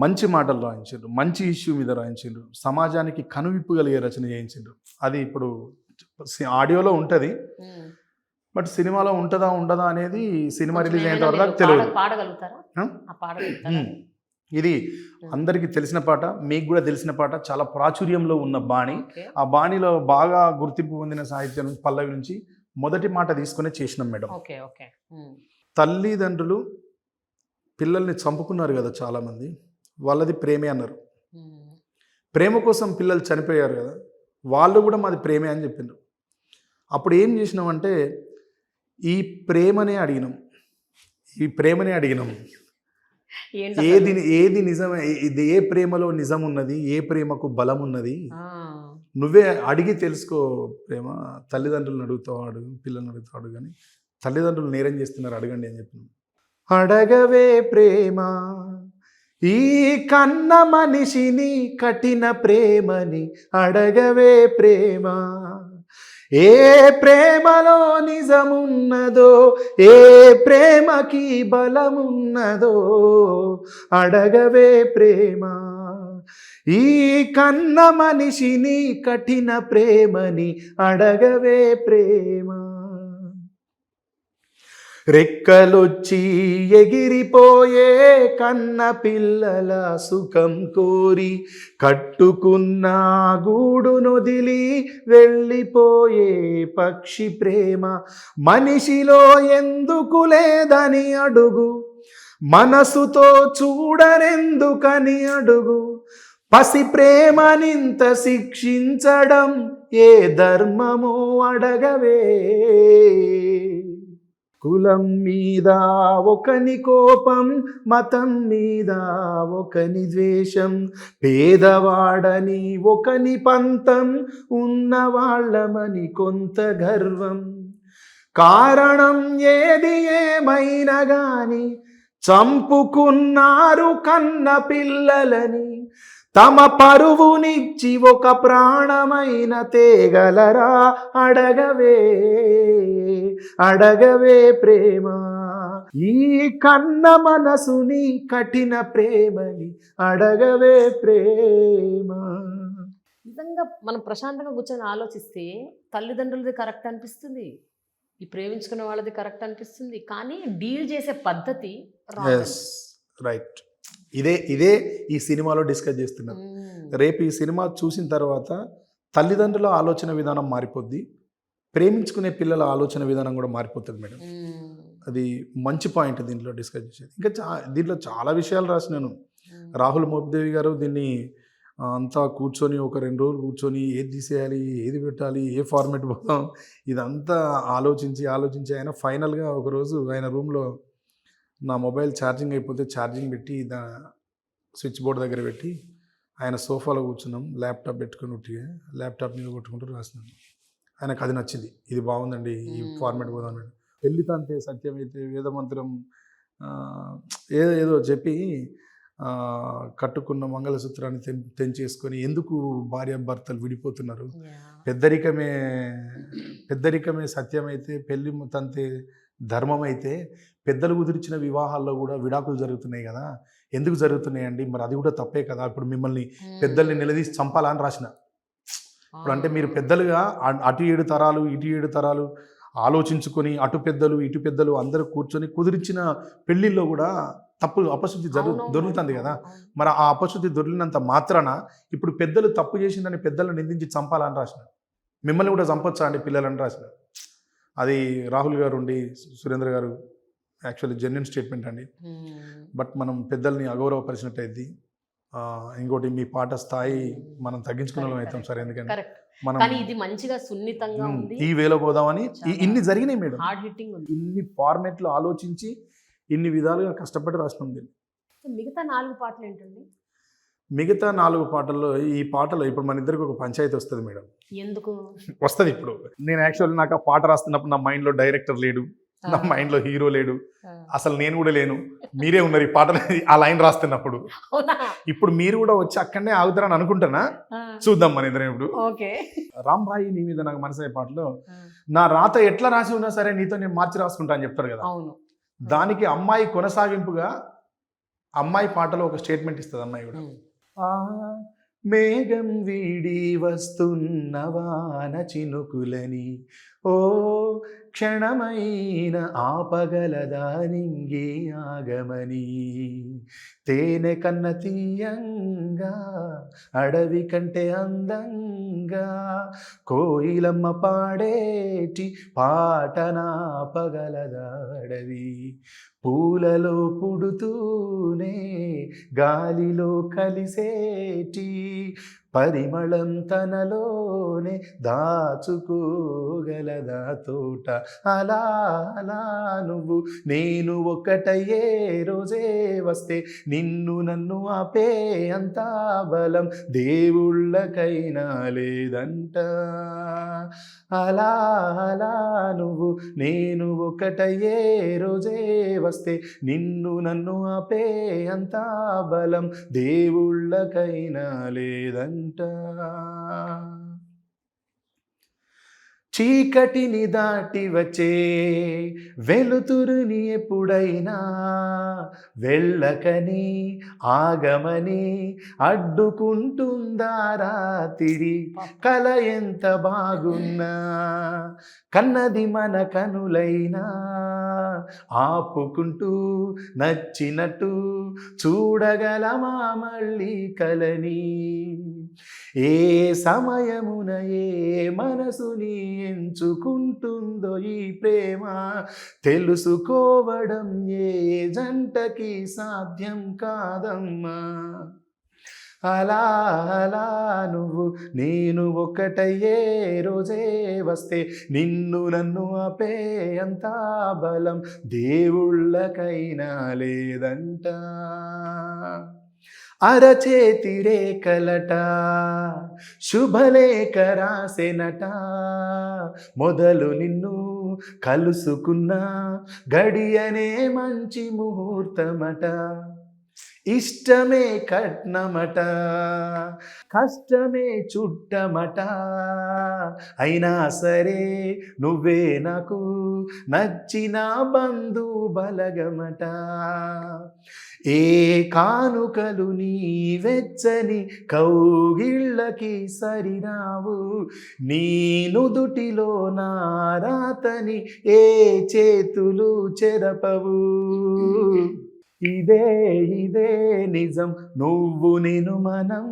మంచి మాటలు రాయించారు, మంచి ఇష్యూ మీద రాయించారు, సమాజానికి కనువిప్పు కలిగే రచన చేయించారు. అది ఇప్పుడు ఆడియోలో ఉంటుంది, బట్ సినిమాలో ఉంటుందా ఉండదా అనేది సినిమా రిలీజ్ అయిన వరకు తెలియదు. ఇది అందరికీ తెలిసిన పాట, మీకు కూడా తెలిసిన పాట, చాలా ప్రాచుర్యంలో ఉన్న బాణి. ఆ బాణిలో బాగా గుర్తింపు పొందిన సాహిత్యం పల్లవి నుంచి మొదటి మాట తీసుకునే చేసినాం మేడం. తల్లిదండ్రులు పిల్లల్ని చంపుకున్నారు కదా చాలామంది, వాళ్ళది ప్రేమే అన్నారు. ప్రేమ కోసం పిల్లలు చనిపోయారు కదా, వాళ్ళు కూడా మాది ప్రేమే అని చెప్పిండ్రు. అప్పుడు ఏం చేసినామంటే ఈ ప్రేమనే అడిగినాం. ఏది నిజమే, ఇది ఏ ప్రేమలో నిజం ఉన్నది, ఏ ప్రేమకు బలం ఉన్నది, నువ్వే అడిగి తెలుసుకో ప్రేమ. తల్లిదండ్రులను అడుగుతావాడు, పిల్లల్ని అడుగుతాడు, కానీ తల్లిదండ్రులు నేరం చేస్తున్నారు, అడగండి అని చెప్పిన. అడగవే ప్రేమ ఈ కన్న మనిషిని, కఠిన ప్రేమని అడగవే ప్రేమ. ఏ ప్రేమలో నిజమున్నదో, ఏ ప్రేమకి బలమున్నదో అడగవే ప్రేమ. ఈ కన్న మనిషిని, కఠిన ప్రేమని అడగవే ప్రేమ. రెక్కలొచ్చి ఎగిరిపోయే కన్న పిల్లల సుఖం కోరి, కట్టుకున్న గూడునొదిలి వెళ్ళిపోయే పక్షి ప్రేమ. మనిషిలో ఎందుకు లేదని అడుగు, మనసుతో చూడరెందుకని అడుగు. పసి ప్రేమనింత శిక్షించడం ఏ ధర్మమో అడగవే. కులం మీద ఒకని కోపం, మతం మీద ఒకని ద్వేషం, పేదవాడని ఒకని పంతం, ఉన్నవాళ్ళమని కొంత గర్వం. కారణం ఏది ఏమైనా గాని చంపుకున్నారు కన్న పిల్లలని. తమ పరువునిచ్చి ఒక ప్రాణమైన తేగలరా అడగవే ప్రేమ. ఈ కన్న మనసుని, కఠిన ప్రేమని అడగవే ప్రేమ. నిజంగా మనం ప్రశాంతంగా కూర్చొని ఆలోచిస్తే తల్లిదండ్రులది కరెక్ట్ అనిపిస్తుంది, ఈ ప్రేమించుకున్న వాళ్ళది కరెక్ట్ అనిపిస్తుంది, కానీ డీల్ చేసే పద్ధతి రైట్. ఇదే ఈ సినిమాలో డిస్కస్ చేస్తున్నాం. రేపు ఈ సినిమా చూసిన తర్వాత తల్లిదండ్రుల ఆలోచన విధానం మారిపోద్ది, ప్రేమించుకునే పిల్లల ఆలోచన విధానం కూడా మారిపోతుంది మేడం. అది మంచి పాయింట్ దీంట్లో డిస్కస్ చేసేది. ఇంకా దీంట్లో చాలా విషయాలు రాసినాను. రాహుల్ మోపిదేవి గారు దీన్ని అంతా కూర్చొని ఒక 2 రోజులు కూర్చొని ఏది తీసేయాలి, ఏది పెట్టాలి, ఏ ఫార్మేట్ పోదాం, ఇదంతా ఆలోచించి ఆయన ఫైనల్గా ఒకరోజు ఆయన రూమ్లో నా మొబైల్ ఛార్జింగ్ అయిపోతే ఛార్జింగ్ పెట్టి స్విచ్ బోర్డ్ దగ్గర పెట్టి ఆయన సోఫాలో కూర్చున్నాం, ల్యాప్టాప్ పెట్టుకుని ఉట్టిగా ల్యాప్టాప్ మీద కొట్టుకుంటూ రాసినాం. ఆయనకు అది నచ్చింది, ఇది బాగుందండి, ఈ ఫార్మాట్ పోదాం. పెళ్లి తంతే సత్యమైతే వేదమంత్రం ఏదో ఏదో చెప్పి కట్టుకున్న మంగళసూత్రాన్ని తెంచేసుకొని ఎందుకు భార్యాభర్తలు విడిపోతున్నారు? పెద్దరికమే సత్యమైతే, పెళ్లి తంతే ధర్మం అయితే, పెద్దలు కుదిర్చిన వివాహాల్లో కూడా విడాకులు జరుగుతున్నాయి కదా, ఎందుకు జరుగుతున్నాయండి? మరి అది కూడా తప్పే కదా. ఇప్పుడు మిమ్మల్ని పెద్దల్ని నిలదీసి చంపాలా అని రాసిన. ఇప్పుడు అంటే మీరు పెద్దలుగా అటు 7 తరాలు ఇటు 7 తరాలు ఆలోచించుకొని అటు పెద్దలు ఇటు పెద్దలు అందరూ కూర్చొని కుదిరించిన పెళ్లిల్లో కూడా తప్పు అపశుద్ధి దొరుకుతుంది కదా. మరి ఆ అపశుద్ధి దొరికినంత మాత్రాన ఇప్పుడు పెద్దలు తప్పు చేసిందని పెద్దలను నిందించి చంపాలని రాసిన. మిమ్మల్ని కూడా చంపొచ్చా అండి పిల్లలని రాసిన. అది రాహుల్ గారు ఉండి సురేంద్ర గారు యాక్చువల్లీ జెన్యున్ స్టేట్మెంట్ అండి. బట్ మనం పెద్దల్ని అగౌరవపరిచినట్టయిద్ది. ఇంకోటి మీ పాట స్థాయి మనం తగ్గించుకునే వాళ్ళం అవుతాం సార్. ఎందుకంటే మనం ఇది మంచిగా సున్నితంగా ఉంది, ఈ వేలో పోదామని ఇన్ని జరిగినాయి మేడం. హార్డ్ హిట్టింగ్ ఉంది. ఇన్ని ఫార్మాట్లు ఆలోచించి ఇన్ని విధాలుగా కష్టపడి రాసినాం దీన్ని. మిగతా 4 పాటలు ఏంటండి? మిగతా 4 పాటల్లో ఈ పాటలో ఇప్పుడు మన ఇద్దరికి ఒక పంచాయతీ వస్తుంది మేడం. ఎందుకు వస్తుంది? ఇప్పుడు నేను యాక్చువల్లీ నాకు ఆ పాట రాస్తున్నప్పుడు నా మైండ్లో డైరెక్టర్ లేడు, నా మైండ్లో హీరో లేడు, అసలు నేను కూడా లేను, మీరే ఉన్నారు ఈ పాట ఆ లైన్ రాస్తున్నప్పుడు. ఇప్పుడు మీరు కూడా వచ్చి అక్కడనే ఆగుతారని అనుకుంటున్నా. చూద్దాం మన ఇద్దరం. ఇప్పుడు రాంబాయి నీ మీద నాకు మనసే పాటలో నా రాత ఎట్లా రాసి ఉన్నా సరే నీతో నేను మార్చి రాసుకుంటా అని చెప్తారు కదా. దానికి అమ్మాయి కొనసాగింపుగా అమ్మాయి పాటలో ఒక స్టేట్మెంట్ ఇస్తుంది అమ్మాయి కూడా. మేఘం వీడి వస్తున్న వాన చినుకులని ఓ క్షణమైన ఆపగలదా నింగి ఆగమని, తేనె కన్న తీయంగా అడవి కంటే అందంగా కోయిలమ్మ పాడేటి పాటనా పగలదా అడవి, పూలలో పుడుతూనే గాలిలో కలిసేటి పరిమళం తనలోనే దాచుకోగలదా తోట, అలా అలా నువ్వు నేను ఒకటయ్యే రోజే వస్తే నిన్ను నన్ను ఆపే అంత బలం దేవుళ్ళకైనా లేదంట, అలా అలా నువ్వు నేను ఒకటయ్యే రోజే వస్తే నిన్ను నన్ను ఆపే అంత బలం దేవుళ్ళకైనా లేదంట. చీకటిని దాటి వచ్చే వెలుతురుని ఎప్పుడైనా వెళ్ళకని ఆగమని అడ్డుకుంటుందా రాత్రి, కల ఎంత బాగున్నా కన్నది మన కనులైనా ఆపుకుంటూ నచ్చినట్టు చూడగలమా మళ్ళీ కలని, ఏ సమయమున ఏ మనసుని ఎంచుకుంటుందో ఈ ప్రేమ తెలుసుకోవడం ఏ జంటకి సాధ్యం కాదమ్మా, అలా అలా నువ్వు నేను ఒకటయ్యే రోజే వస్తే నిన్ను నన్ను ఆపే అంత బలం దేవుళ్ళకైనా లేదంట, అరచేతి రేఖలట శుభలేఖ రాసెనట, మొదలు నిన్ను కలుసుకున్న గడియనే మంచి ముహూర్తమట, ఇష్టమే కట్నమట కష్టమే చుట్టమట, అయినా సరే నువ్వే నాకు నచ్చిన బంధు బలగమట, ఏ కానుకలు నీ వెచ్చని కౌగిళ్ళకి సరిరావు, నీ నుదుటిలో నా రాతని ఏ చేతులు చెరపవు, ఇదే ఇదే నిజం నువ్వు నేను మనం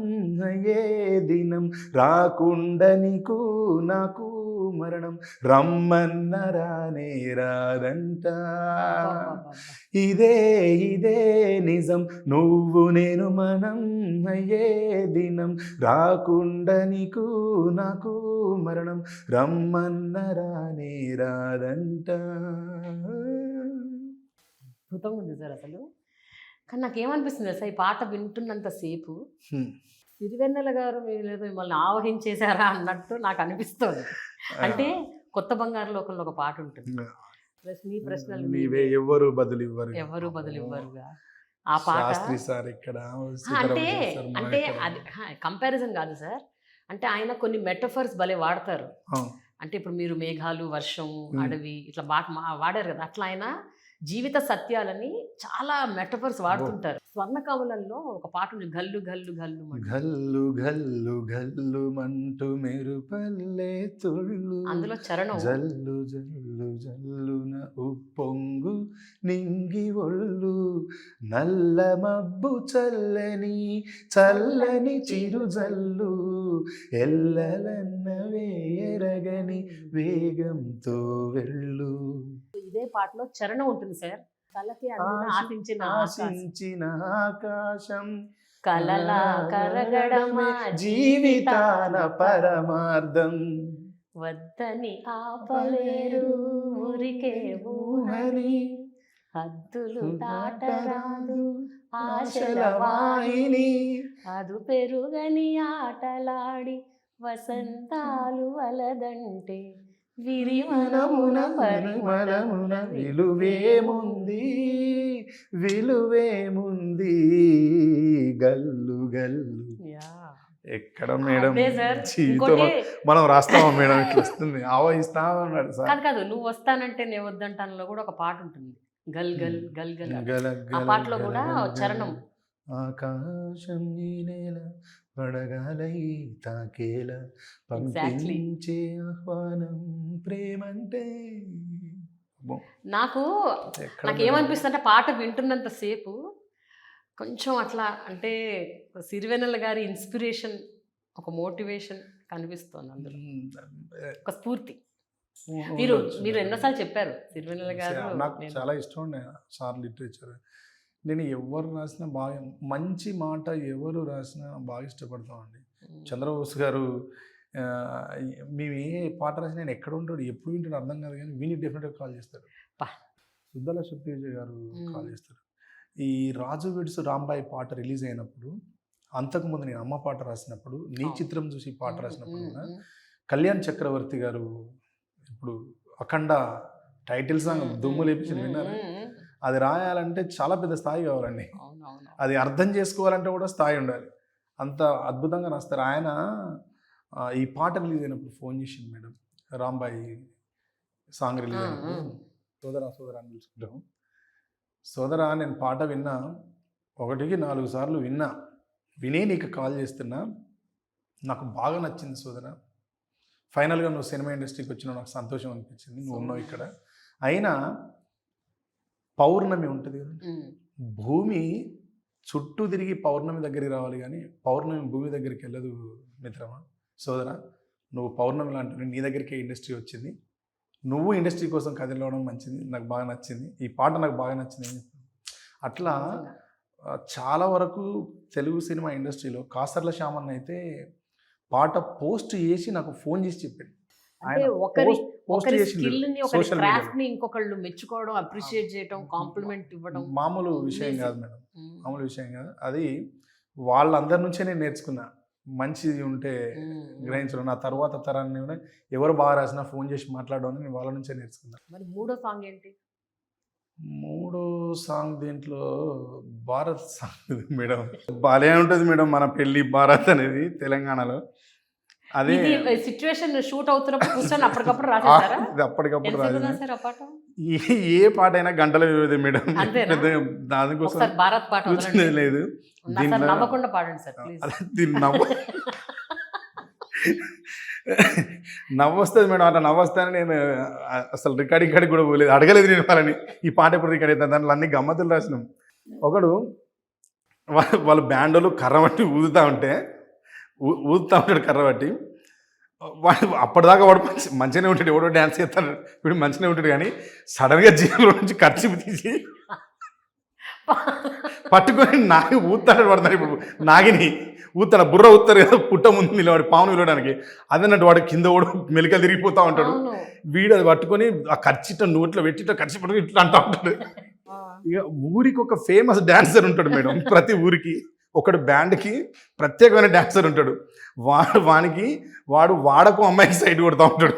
అయ్యే దినం, రాకుండా నీకు నాకు మరణం రమ్మన్న రానే రాదంట, ఇదే ఇదే నిజం నువ్వు నేను మనం అయ్యే దినం, రాకుండా నీకు నాకు మరణం రమ్మన్న రానే రాదంట. అద్భుతంగా ఉంది సార్ అసలు. కానీ నాకేమనిపిస్తుంది సార్, ఈ పాట వింటున్నంతసేపు సిరివెన్నెల గారు మీరు మిమ్మల్ని ఆవహించేశారా అన్నట్టు నాకు అనిపిస్తుంది. అంటే కొత్త బంగారు లోకంలో ఒక పాట ఉంటుంది, మీ ప్రశ్నలు నీవే ఎవరు బదులు ఇవ్వరు, ఎవరు బదులు ఇవ్వరుగా. ఆ పాట శాస్త్రి సార్ ఇక్కడ, అంటే సీతారామరాజు సార్ మన అంటే ఇక్కడ. అది కంపారిజన్ కాదు సార్. అంటే ఆయన కొన్ని మెటఫర్స్ భలే వాడతారు. అవును. అంటే ఇప్పుడు మీరు మేఘాలు, వర్షం, మ్మ్. అడవి ఇట్లా బాగా వాడారు కదా, అట్లా ఆయన జీవిత సత్యాలని చాలా మెటఫర్స్ వాడుతుంటారు. స్వర్ణకమలంలో ఒక పాట ఉంది, గల్లు గల్లు గల్లు మంటూ. గల్లు గల్లు గల్లు మంటూ మెరుపల్లే తుళ్ళు, అందులో చరణం జల్లు జల్లు జల్లున ఉప్పొంగు నింగి ఒళ్ళు, నల్ల మబ్బు చల్లని చల్లని చిరు జల్లు, ఎల్లలన్నవే ఎరగని వేగంతో వెళ్ళు. ఇదే పాటలో చరణం ఉంటుంది సార్, కలకి అందున ఆశించిన ఆకాశం. ఆశించిన ఆకాశం కలలా కరగడమా జీవితాల పరమార్థం, వద్దని ఆపలేరు ఊరికే ఊహని, హద్దులు దాటరాదు ఆశల వాహిని, అదు పెరుగని ఆటలాడి వసంతాలు వలదంటే విరివనమున పరిమళమున విలువేముంది, విలువేముంది, గల్లు గల్లు. ఎక్కడ మేడం అదే సార్. జీవితం ఇంకోటి మనం రాస్తామా మేడం, ఇట్లా వస్తుంది ఆవహిస్తామా అన్నాడు సార్. కాదు కాదు, నువ్వు వస్తానంటే నేను వద్దంటానులో కూడా ఒక పాట ఉంటుంది, గల్ గల్ గల్ గల్ అని. గల ఆ గల పాటలో గల కూడా గల చరణం. ఆకాశం ఈ నేల పడగాలై తాకేల, Exactly. పంపించే ఆహ్వానం ప్రేమంటే. అబ్బో, నాకు ఎక్కడ నాకేమనిపిస్తుంది అంటే పాట వింటున్నంత సేపు కొంచెం అట్లా అంటే సిరివెన్నెల గారి ఇన్స్పిరేషన్, ఒక మోటివేషన్ కనిపిస్తుంది అందులో, ఒక స్ఫూర్తి. మీరు మీరు ఎన్నోసార్లు చెప్పారు సిరివెన్నెల గారు. నాకు నేను- చాలా ఇష్టం ఉండే సార్ లిటరేచర్. నేను ఎవరు రాసినా బాగా మంచి మాట ఎవరు రాసినా బాగా ఇష్టపడతామండి. చంద్రబోస్ గారు మేము ఏ పాట రాసినా నేను ఎక్కడ ఉంటాడు, ఎప్పుడు వింటాడు అర్థం కాదు, కానీ విని డెఫినెట్గా కాల్ చేస్తారు. పా. సుద్దల శక్తి విజయ్ గారు మ్మ్. కాల్ చేస్తారు. ఈ రాజు విడుసు రాంబాయి పాట రిలీజ్ అయినప్పుడు, అంతకుముందు నేను అమ్మ పాట రాసినప్పుడు, నీ అవును. చిత్రం చూసి పాట రాసినప్పుడు మ్మ్, కూడా మ్మ్. కళ్యాణ్ చక్రవర్తి గారు ఇప్పుడు అఖండ టైటిల్ సాంగ్ దుమ్ము లేపించి విన్నారు. అది రాయాలంటే చాలా పెద్ద స్థాయి కావాలండి. అవునవును. అది అర్థం చేసుకోవాలంటే కూడా స్థాయి ఉండాలి. అంత అద్భుతంగా రాస్తారు ఆయన. ఈ పాట రిలీజ్ అయినప్పుడు ఫోన్ చేసింది మేడం, రాంబాయి సాంగ్ రిలీజ్ అయినప్పుడు, సోదరా సోదరా అని పిలుచుకుంటాం. సోదరా నేను పాట విన్నా, 1కి 4 సార్లు విన్నా, వినే నీకు కాల్ చేస్తున్నా, నాకు బాగా నచ్చింది సోదరా, ఫైనల్గా నువ్వు సినిమా ఇండస్ట్రీకి వచ్చినావు, నాకు సంతోషం అనిపించింది, నువ్వు ఉన్నావు ఇక్కడ. అయినా పౌర్ణమి ఉంటుంది కదా, భూమి చుట్టూ తిరిగి పౌర్ణమి దగ్గరికి రావాలి, కానీ పౌర్ణమి భూమి దగ్గరికి వెళ్ళదు మిత్రమా. సోదరా నువ్వు పౌర్ణమి లాంటి నీ దగ్గరికే ఇండస్ట్రీ వచ్చింది, నువ్వు ఇండస్ట్రీ కోసం కదిలవడం మంచిది, నాకు బాగా నచ్చింది, ఈ పాట నాకు బాగా నచ్చింది అని చెప్పాను. అట్లా చాలా వరకు తెలుగు సినిమా ఇండస్ట్రీలో కాసర్ల శ్యామన్న అయితే పాట పోస్ట్ చేసి నాకు ఫోన్ చేసి చెప్పాడు. అంటే ఒకరి పోస్ట్ చేసిండు స్కిల్ ని, ఒకరి సోషల్ క్రాఫ్ట్ మీడియాలో. ని ఇంకొకళ్ళు మెచ్చుకోవడం, అప్రిషియేట్ చేయడం, కాంప్లిమెంట్ ఇవ్వడం మామూలు విషయం amazing. కాదు మేడం, మామూలు విషయం కాదు. అది వాళ్ళందరి నుంచే నేను నేర్చుకున్నా, మంచిది ఉంటే గ్రహించడం. నా తర్వాత తరాన్ని కూడా ఎవరు బాగా రాసినా ఫోన్ చేసి మాట్లాడడం అని నేను వాళ్ళ నుంచే నేర్చుకున్నా. మరి మూడో సాంగ్ ఏంటి? మూడో సాంగ్ దీంట్లో భారత్ సాంగ్ మేడం, బాలే ఉంటుంది మేడం. మన పెళ్ళి భారత్ అనేది తెలంగాణలో, అదే ఇది సిచ్యువేషన్ షూట్ అవుతున్నప్పుడు కూర్చొని అప్పటికప్పుడు రాసేసారా? ఇది అప్పటికప్పుడు ఎంతసేపు రాసింది. రాశారు ఆ పాట? ఏ పాట అయినా గంటల వ్యవధి మేడం, అంతేనా? దానికోసం ఒకసారి భారత్ పాట కూర్చునేది వదలండి. లేదు. సార్ దీంట్లో నవ్వకుండా పాడండి సార్ ప్లీజ్. అదే దీన్ని నవ్వొస్తుంది మేడం. అట్లా నవ్వొస్తానని నేను అసలు రికార్డింగ్ కూడా పోలేదు, అడగలేదు నేను వాళ్ళని ఈ పాట ఎప్పుడు రికార్డ్ అవుతుంది. దాంట్లో అన్ని గమ్మతులు రాసినాం. ఒకడు వాళ్ళు బ్యాండోలు కర్ర బట్టి ఊదుతా ఉంటాడు కర్ర బట్టి. వాడు అప్పటిదాకా వాడు మంచిగానే ఉంటాడు, ఎవడో డ్యాన్స్ చేస్తాడు, వీడు మంచిగానే ఉంటాడు, కానీ సడన్గా జీవులో నుంచి ఖర్చు తీసి పట్టుకొని నాగి ఊతాడు. పడతాడు ఇప్పుడు నాగిని ఊతాడు, బుర్ర ఊతారు కదా, పుట్ట ముందు నిలబడి పావును నిలవడానికి. అదన్నట్టు వాడు కింద ఓడు మెలికలు తిరిగిపోతూ ఉంటాడు. అవును. వీడు అది పట్టుకొని ఆ ఖర్చిట నోట్లో పెట్టి ఖర్చు పట్టుకొని ఇట్లా అంటూ ఉంటాడు. ఇక ఊరికి ఒక ఫేమస్ డాన్సర్ ఉంటాడు మేడం, ప్రతి ఊరికి ఒకడు బ్యాండ్కి ప్రత్యేకమైన డాన్సర్ ఉంటాడు. వాడు వాడకు అమ్మాయికి సైడ్ కొడతా ఉంటాడు.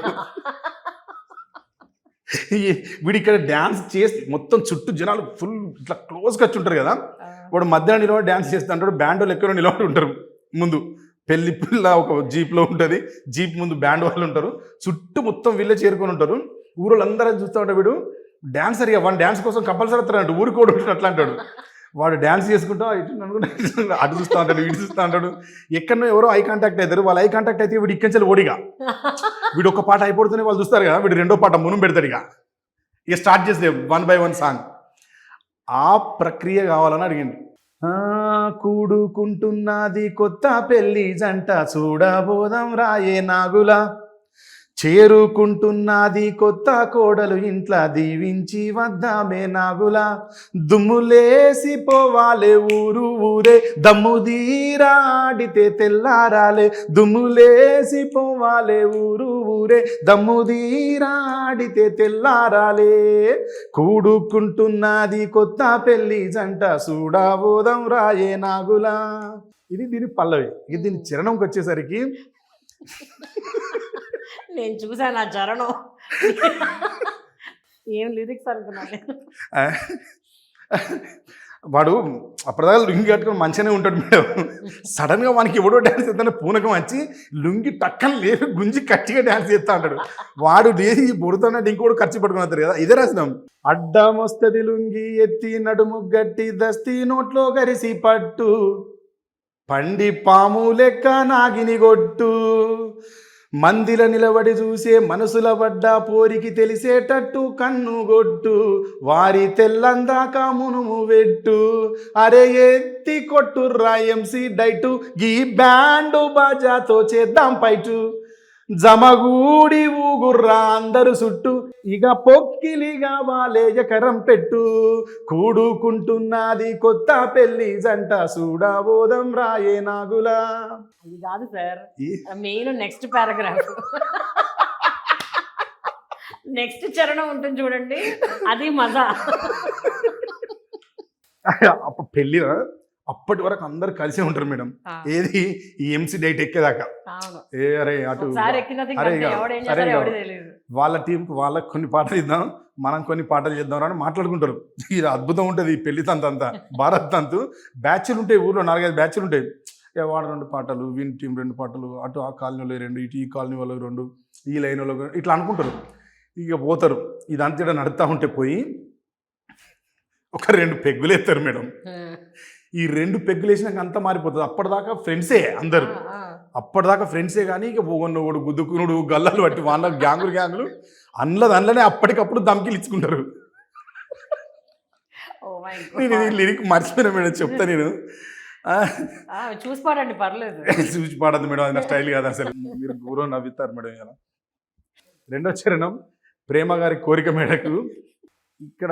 వీడు ఇక్కడ డ్యాన్స్ చేసి మొత్తం చుట్టూ జనాలు ఫుల్ ఇట్లా క్లోజ్గా వచ్చి ఉంటారు కదా, వాడు మధ్యాహ్నం నిలబడి డ్యాన్స్ చేస్తూ ఉంటాడు. బ్యాండ్ వాళ్ళు ఎక్కడో నిలబడి ఉంటారు. ముందు పెళ్లి పిల్ల ఒక జీప్లో ఉంటుంది, జీప్ ముందు బ్యాండ్ వాళ్ళు ఉంటారు, చుట్టూ మొత్తం వీళ్ళే చేరుకొని ఉంటారు. ఊరోళ్ళందరూ చూస్తూ ఉంటాడు. వీడు డాన్సర్ ఇక వాడు డ్యాన్స్ కోసం కంపల్సరీ వస్తాడు, ఊరికి కూడా ఉంటాడు అట్లా అంటాడు. వాడు డ్యాన్స్ చేసుకుంటా అటు చూస్తూ ఉంటాడు, ఇటు చూస్తూ ఉంటాడు. ఎక్కడో ఎవరో ఐ కాంటాక్ట్ అవుతారు. వాళ్ళు ఐ కాంటాక్ట్ అయితే వీడు ఇక్కడి ఓడిగా వీడు ఒక పాట అయిపోతూనే వాళ్ళు చూస్తారు కదా, వీడు రెండో పాట మును పెడతాడు. ఇక స్టార్ట్ చేస్తే 1 by 1 సాంగ్. ఆ ప్రక్రియ కావాలని అడిగిండు. కూడుకుంటున్నది కొత్త పెళ్లి జంట, చూడబోదాం రాయే నాగులా, చేరుకుంటున్నది కొత్త కోడలు ఇంట్లా, దీవించి వద్దామే నాగులా, దుమ్ములేసి పోవాలే ఊరు ఊరే, దమ్ముదీరాడితే తెల్లారాలే, దుమ్ములేసి పోవాలే ఊరు ఊరే, దమ్ముదీరాడితే తెల్లారాలే, కూడుకుంటున్నది కొత్త పెళ్లి జంట, చూడబోదాం రాయే నాగులా. ఇది దీని పల్లవి. ఇది దీని చరణంకి వచ్చేసరికి నేను చూసాను ఆ చరణం. ఏం లిరిక్స్ అనుకున్నాను. వాడు అప్పటిదాకా లుంగి కట్టుకొని మంచిగానే ఉంటాడు మేడం. సడన్గా వానికి ఎవడో డ్యాన్స్ చేస్తానే పూనకం వచ్చి లుంగి టక్కన లేపి గుంజి కచ్చిగా డ్యాన్స్ చేస్తా అంటాడు. వాడు లేచి బుడుతున్నట్టు ఇంకోటి ఖర్చు పట్టుకుని వస్తారు కదా, ఇదే రాసినాం. అడ్డమొస్తది లుంగి ఎత్తి నడుము గట్టి దస్తీ నోట్లో గరిసి పట్టు, పండి పాము లెక్క నాగిని గొట్టు, మందిల నిలబడి చూసే మనసుల పడ్డ పోరికి తెలిసేటట్టు కన్నుగొట్టు, వారి తెల్లందాక మునుము వెట్టు, అరే ఎత్తి కొట్టుర్రా ఎంసీ డైటు, గీ బ్యాండు బాజాతో చేద్దాం పైటు, జమగూడి ఊగుర్రా అందరు చుట్టూ, ఇక పొక్కిలిగా వాలే ఎకరం పెట్టు, కూడుకుంటున్నది కొత్త పెళ్లి జంట, చూడబోదాం రాయే నాగులా. అది కాదు sir, main next paragraph, next చరణం ఉంటుంది చూడండి, అది మజా. పెళ్ళి అప్పటి వరకు అందరు కలిసే ఉంటారు మేడం. ఏది ఈ ఎంసీ డైట్ ఎక్కేదాకా అరే అటు వాళ్ళ టీంకి వాళ్ళకి కొన్ని పాటలు ఇద్దాం, మనం కొన్ని పాటలు చేద్దాం అని మాట్లాడుకుంటారు. ఇది అద్భుతం ఉంటుంది ఈ పెళ్లి తంతంతా. భారత్ తంతు బ్యాచ్లు ఉంటాయి, ఊర్లో 4-5 బ్యాచ్లు ఉంటాయి. వాడు 2 పాటలు, వీన్ టీం 2 పాటలు, అటు ఆ కాలనీలో 2, ఇటు ఈ కాలనీ వాళ్ళు 2, ఈ లైన్ వాళ్ళు ఇట్లా అనుకుంటారు. ఇక పోతారు. ఇదంతా నడుస్తూ ఉంటే పోయి ఒక 2 పెగ్గులు ఎత్తారు మేడం. ఈ 2 పెగ్గులు వేసినాక అంతా మారిపోతుంది. అప్పటిదాకా ఫ్రెండ్సే అందరు, అప్పటిదాకా ఫ్రెండ్సే. కానీ ఇక ఒకడు గుద్దుకునుడు గల్లలు బట్టి వాళ్ళ గ్యాంగులు అందులోనే అప్పటికప్పుడు దమ్కిలు ఇచ్చుకుంటారు. నేను ఇది లిరిక్ మర్చిపోయినా మేడం, చెప్తా నేను. చూసి పాడండి, పర్లేదు. చూసి పాడద్దు మేడం, అది నా స్టైల్ కాదు అసలు. మీరు దూరం నవ్వుతారు మేడం. ఇలా 2వ చరణం ప్రేమ గారి కోరిక మేడకు. ఇక్కడ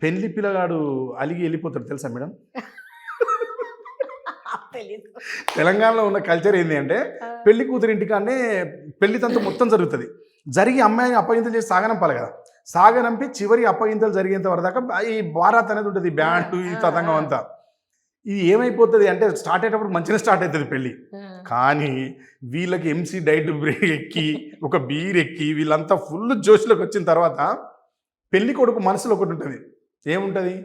పెళ్లి పిల్లగాడు అలిగి వెళ్ళిపోతాడు తెలుసా మేడం. తెలంగాణలో ఉన్న కల్చర్ ఏంటి అంటే, పెళ్లి కూతురు ఇంటికానే పెళ్లి తంతు మొత్తం జరుగుతుంది. జరిగి అమ్మాయిని అప్పగింతలు చేసి సాగనంపాలి కదా. సాగనంపి చివరి అప్పగింతలు జరిగేంత వరకు దాకా ఈ బారాత్ అనేది ఉంటుంది, బ్యాండ్ ఈ తతంగం అంతా. ఇది ఏమైపోతుంది అంటే, స్టార్ట్ అయ్యేటప్పుడు మంచిగా స్టార్ట్ అవుతుంది పెళ్ళి. కానీ వీళ్ళకి ఎంసీ డైట్ బ్రేక్ ఎక్కి ఒక బీర్ ఎక్కి వీళ్ళంతా ఫుల్ జోష్లోకి వచ్చిన తర్వాత పెళ్లి కొడుకు మనసులో ఒకటి ఉంటుంది. ఏముంటుంది,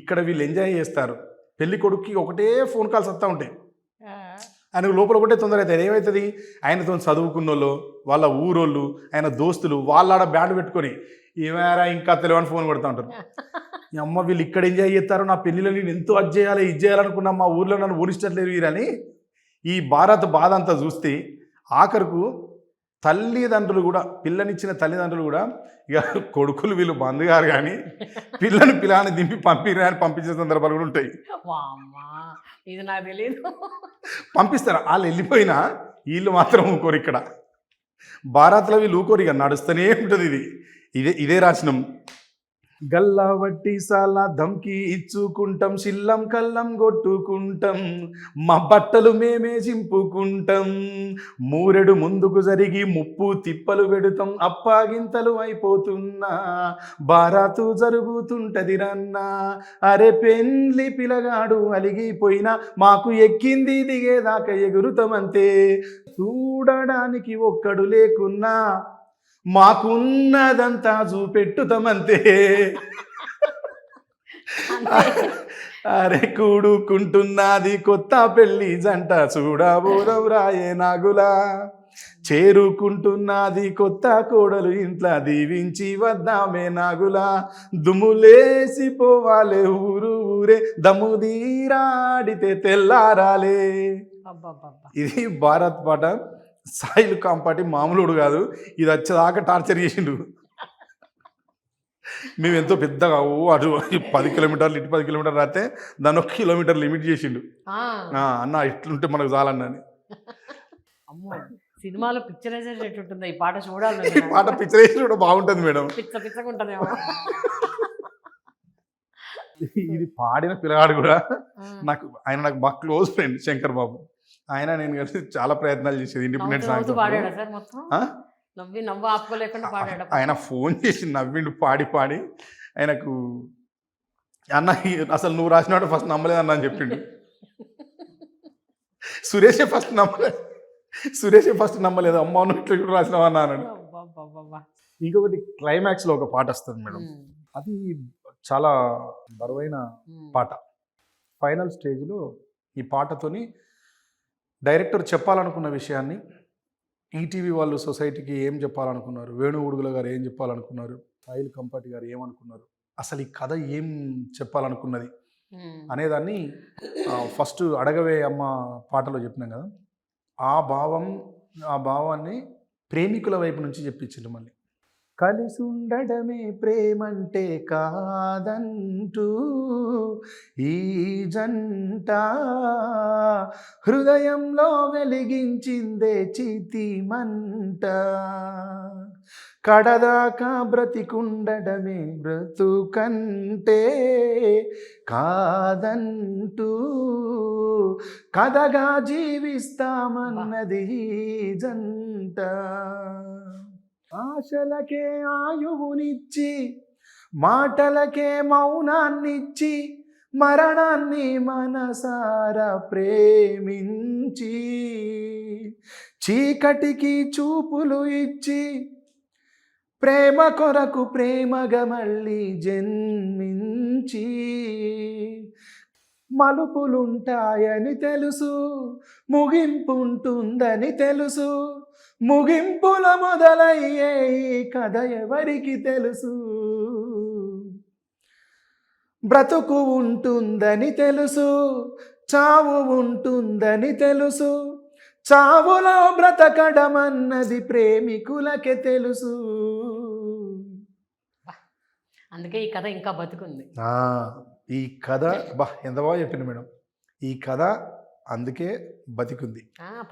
ఇక్కడ వీళ్ళు ఎంజాయ్ చేస్తారు, పెళ్లి కొడుకుకి ఒకటే ఫోన్ కాల్స్ వస్తూ ఉంటాయి. ఆయనకు లోపల ఒకటే తొందర అవుతాయి. ఏమవుతుంది, ఆయనతో చదువుకున్న వాళ్ళు, వాళ్ళ ఊరోళ్ళు, ఆయన దోస్తులు వాళ్ళ బ్యాండ్ పెట్టుకొని ఏమైనా ఇంకా తెలియని ఫోన్ కొడుతూ ఉంటారు. ఈ అమ్మ వీళ్ళు ఇక్కడ ఎంజాయ్ చేస్తారు, నా పెళ్ళిలో నేను ఎంతో అది చేయాలి ఇది చేయాలనుకున్నా, మా ఊర్లో నన్ను ఊరిష్టట్లేరు వీరని ఈ భారత్ బాధ అంతా చూస్తే ఆఖరుకు తల్లిదండ్రులు కూడా, పిల్లనిచ్చిన తల్లిదండ్రులు కూడా ఇక కొడుకులు వీళ్ళు బంద్ గారు కానీ పిల్లని దింపి పంపించే సందర్భాలు కూడా ఉంటాయి. ఇది నాకు తెలియదు. పంపిస్తారు. వాళ్ళు వెళ్ళిపోయినా వీళ్ళు మాత్రం ఊకోరు. ఇక్కడ భారత్లో వీళ్ళు ఊకోరు. ఇక నడుస్తూనే ఉంటుంది. ఇదే రాసినాం. గల్లా వట్టి సాలా ధమ్కి ఇచ్చుకుంటాం, శిల్లం కల్లం కొట్టుకుంటాం, మా బట్టలు మేమే చింపుకుంటాం, మూరెడు ముందుకు జరిగి ముప్పు తిప్పలు పెడుతాం, అప్పాగింతలు అయిపోతున్నా బారాతు జరుగుతుంటది రన్నా, అరే పెండ్లి పిలగాడు అలిగిపోయినా మాకు ఎక్కింది దిగేదాకా ఎగురుతామంతే, చూడడానికి ఒక్కడు లేకున్నా మాకున్నదంతా చూపెట్టుతామంతే, అరే కూడుకుంటున్నది కొత్త పెళ్లి జంట చూడబోదం రాయే నాగులా, చేరుకుంటున్నది కొత్త కోడలు ఇంట్లో దీవించి వద్దామే నాగులా, దుమ్ములేసిపోవాలే ఊరు ఊరే దమ్ము దీరాడితే తెల్లారాలే. ఇది భారత్ పాట. సాయిల్ కాంపాటి మామూలుడు కాదు, ఇది వచ్చేదాకా టార్చర్ చేసిండు. మేము ఎంతో పెద్దగా అటు 10 కిలోమీటర్లు ఇటు 10 కిలోమీటర్లు రాస్తే దాన్ని 1 కిలోమీటర్ లిమిట్ చేసిండు. అన్న ఇట్లుంటే మనకు చాలన్నని. అమ్మో, సినిమాలో పిక్చరైజేషన్ ఎట్టుంటుందో ఈ పాట చూడాలి. ఈ పాట పిక్చరైజేషన్ కూడా బాగుంటుంది మేడం. పిచ్చగా ఉంటుందేమో. ఇది పాడిన పిల్లగాడు కూడా ఆయన నాకు బాగా క్లోజ్ ఫ్రెండ్ శంకర్ బాబు. ఆయన నేను కలిసి చాలా ప్రయత్నాలు చేసేది ఇండిపెండెంట్ సాంగ్స్. ఆయన ఫోన్ చేసి నవ్విండు పాడి ఆయనకు, అన్న అసలు నువ్వు రాసినట్టు ఫస్ట్ నమ్మలేదు అన్న అని చెప్పిండు. సురేషే ఫస్ట్ నమ్మలేదు, అమ్మ నువ్వు ఇట్లా కూడా రాసినావా అన్న అన్నాడు. ఇంకొకటి క్లైమాక్స్లో ఒక పాట వస్తుంది మేడం, అది చాలా బరువైన పాట. ఫైనల్ స్టేజ్లో ఈ పాటతోని డైరెక్టర్ చెప్పాలనుకున్న విషయాన్ని ఈటీవీ వాళ్ళు సొసైటీకి ఏం చెప్పాలనుకున్నారు, వేణు ఉడుగుల గారు ఏం చెప్పాలనుకున్నారు, సాయిల్ కంపాటి గారు ఏమనుకున్నారు, అసలు ఈ కథ ఏం చెప్పాలనుకున్నది అనేదాన్ని ఫస్ట్ అడగవే అమ్మ పాటలో చెప్పినాం కదా, ఆ భావాన్ని ప్రేమికుల వైపు నుంచి చెప్పించిండు. మళ్ళీ కలిసి ఉండడమే ప్రేమంటే కాదంటూ ఈ జంట హృదయంలో వెలిగించిందే చితి మంట, కడదాకా బ్రతికుండడమే బ్రతుకంటే కాదంటూ కథగా జీవిస్తామన్నది జంట, ఆశలకే ఆయువునిచ్చి మాటలకే మౌనాన్నిచ్చి మరణాన్ని మనసారా ప్రేమించి చీకటికి చూపులు ఇచ్చి ప్రేమ కొరకు ప్రేమగా మళ్ళీ జన్మించి మలుపులుంటాయని తెలుసు ముగింపుంటుందని తెలుసు ముగింపుల మొదలయ్యే ఈ కథ ఎవరికి తెలుసు, బ్రతుకు ఉంటుందని తెలుసు చావు ఉంటుందని తెలుసు చావులో బ్రతకడమన్నది ప్రేమికులకే తెలుసు. అందుకే ఈ కథ ఇంకా బతుకుంది. ఈ కథ ఎంత బాగా చెప్పింది మేడం. ఈ కథ అందుకే బతికుంది.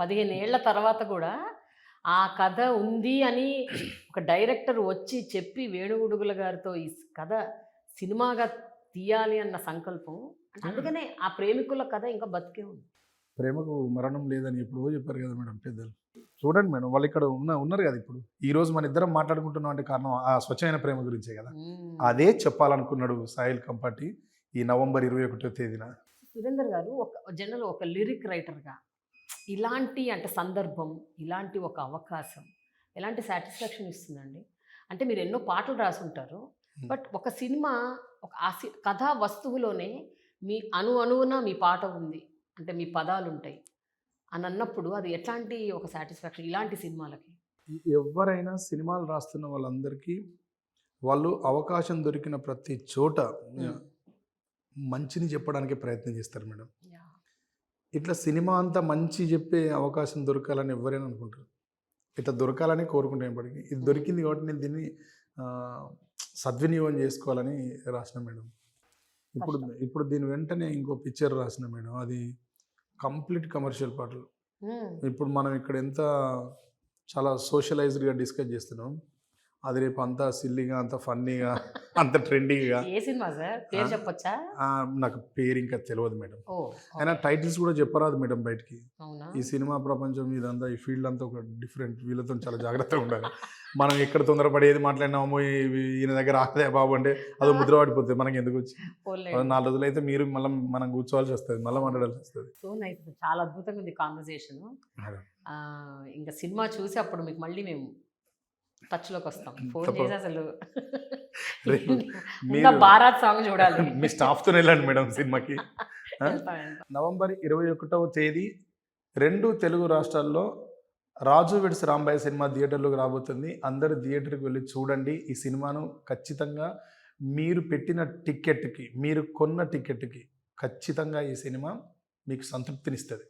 15 ఏళ్ల తర్వాత కూడా ఆ కథ ఉంది అని ఒక డైరెక్టర్ వచ్చి చెప్పి వేణుగుడుగుల గారితో ఈ కథ సినిమాగా తీయాలి అన్న సంకల్పం, అందుకనే ఆ ప్రేమికుల కథ ఇంకా బతికే ఉంది. ప్రేమకు మరణం లేదని ఎప్పుడో చెప్పారు కదా మేడం పెద్దలు. చూడండి మేడం, వాళ్ళు ఇక్కడ ఉన్నారు కదా ఇప్పుడు. ఈ రోజు మన ఇద్దరం మాట్లాడుకుంటున్నాం అంటే కారణం ఆ స్వచ్ఛమైన ప్రేమ గురించే కదా. అదే చెప్పాలనుకున్నాడు సాయిల్ కంపాటి ఈ నవంబర్ 21వ తేదీన. సురేందర్ గారు జనరల్ ఒక లిరిక్ రైటర్గా ఇలాంటి అంటే సందర్భం, ఇలాంటి ఒక అవకాశం ఎలాంటి సాటిస్ఫాక్షన్ ఇస్తుందండి? అంటే మీరు ఎన్నో పాటలు రాసుంటారు, బట్ ఒక సినిమా ఒక కథా వస్తువులోనే మీ అణువున మీ పాట ఉంది అంటే మీ పదాలు ఉంటాయి అని అన్నప్పుడు అది ఎట్లాంటి ఒక సాటిస్ఫాక్షన్ ఇలాంటి సినిమాలకి? ఎవరైనా సినిమాలు రాస్తున్న వాళ్ళందరికీ వాళ్ళు అవకాశం దొరికిన ప్రతి చోట మంచిని చెప్పడానికి ప్రయత్నం చేస్తారు మేడం. ఇట్లా సినిమా అంతా మంచి చెప్పే అవకాశం దొరకాలని ఎవరైనా అనుకుంటారు, ఇట్లా దొరకాలని కోరుకుంటాం. ఇప్పటికీ ఇది దొరికింది కాబట్టి నేను దీన్ని సద్వినియోగం చేసుకోవాలని రాసిన మేడం. ఇప్పుడు దీని వెంటనే ఇంకో పిక్చర్ రాసిన మేడం, అది కంప్లీట్ కమర్షియల్ పాటలు. ఇప్పుడు మనం ఇక్కడ ఎంత చాలా సోషలైజ్డ్గా డిస్కస్ చేస్తున్నాం, అది రేపు అంతా సిల్లీగా, అంత ఫన్నీగా, అంత ట్రెండీగా. ఏ సినిమా సార్, పేరు చెప్పొచ్చా? నాకు పేరు ఇంకా తెలియదు మేడం. ఓ అయినా టైటిల్స్ కూడా చెప్పరాదు మేడం బయటికి. అవునా? ఈ సినిమా ప్రపంచం ఇదంతా, ఈ ఫీల్డ్ అంతా ఒక డిఫరెంట్, వీళ్ళతో చాలా జాగ్రత్తగా ఉండాలి. మనం ఎక్కడ తొందరపడి ఏది మాట్లాడినామో ఈయన దగ్గర ఆదే బాబు అంటే అదో ముద్ర పడిపోతుంది, మనకి ఎందుకు వచ్చి. 4 రోజులైతే మీరు మళ్ళీ మనం కూర్చోవాల్సి వస్తుంది, మళ్ళీ మాట్లాడాల్సి వస్తుంది. సో నైస్, చాలా అద్భుతంగా ఉంది కాన్వర్సేషన్. ఇంకా సినిమా చూసి అప్పుడు మీకు మళ్ళీ మేము టచ్లోకి వస్తాం, ఫోన్ చేసి అసలు రేపు ఇంకా బారాత్ సాంగ్ చూడాలి. మీ స్టాఫ్తో వెళ్ళండి మేడం సినిమాకి. వెళ్తాం. నవంబర్ 21వ తేదీ 2 తెలుగు రాష్ట్రాల్లో రాజు వెడ్స్ రాంబాయ్ సినిమా థియేటర్లోకి రాబోతుంది. అందరు థియేటర్కి వెళ్ళి చూడండి ఈ సినిమాను. ఖచ్చితంగా మీరు పెట్టిన టికెట్కి, మీరు కొన్న టికెట్కి ఖచ్చితంగా ఈ సినిమా మీకు సంతృప్తినిస్తుంది.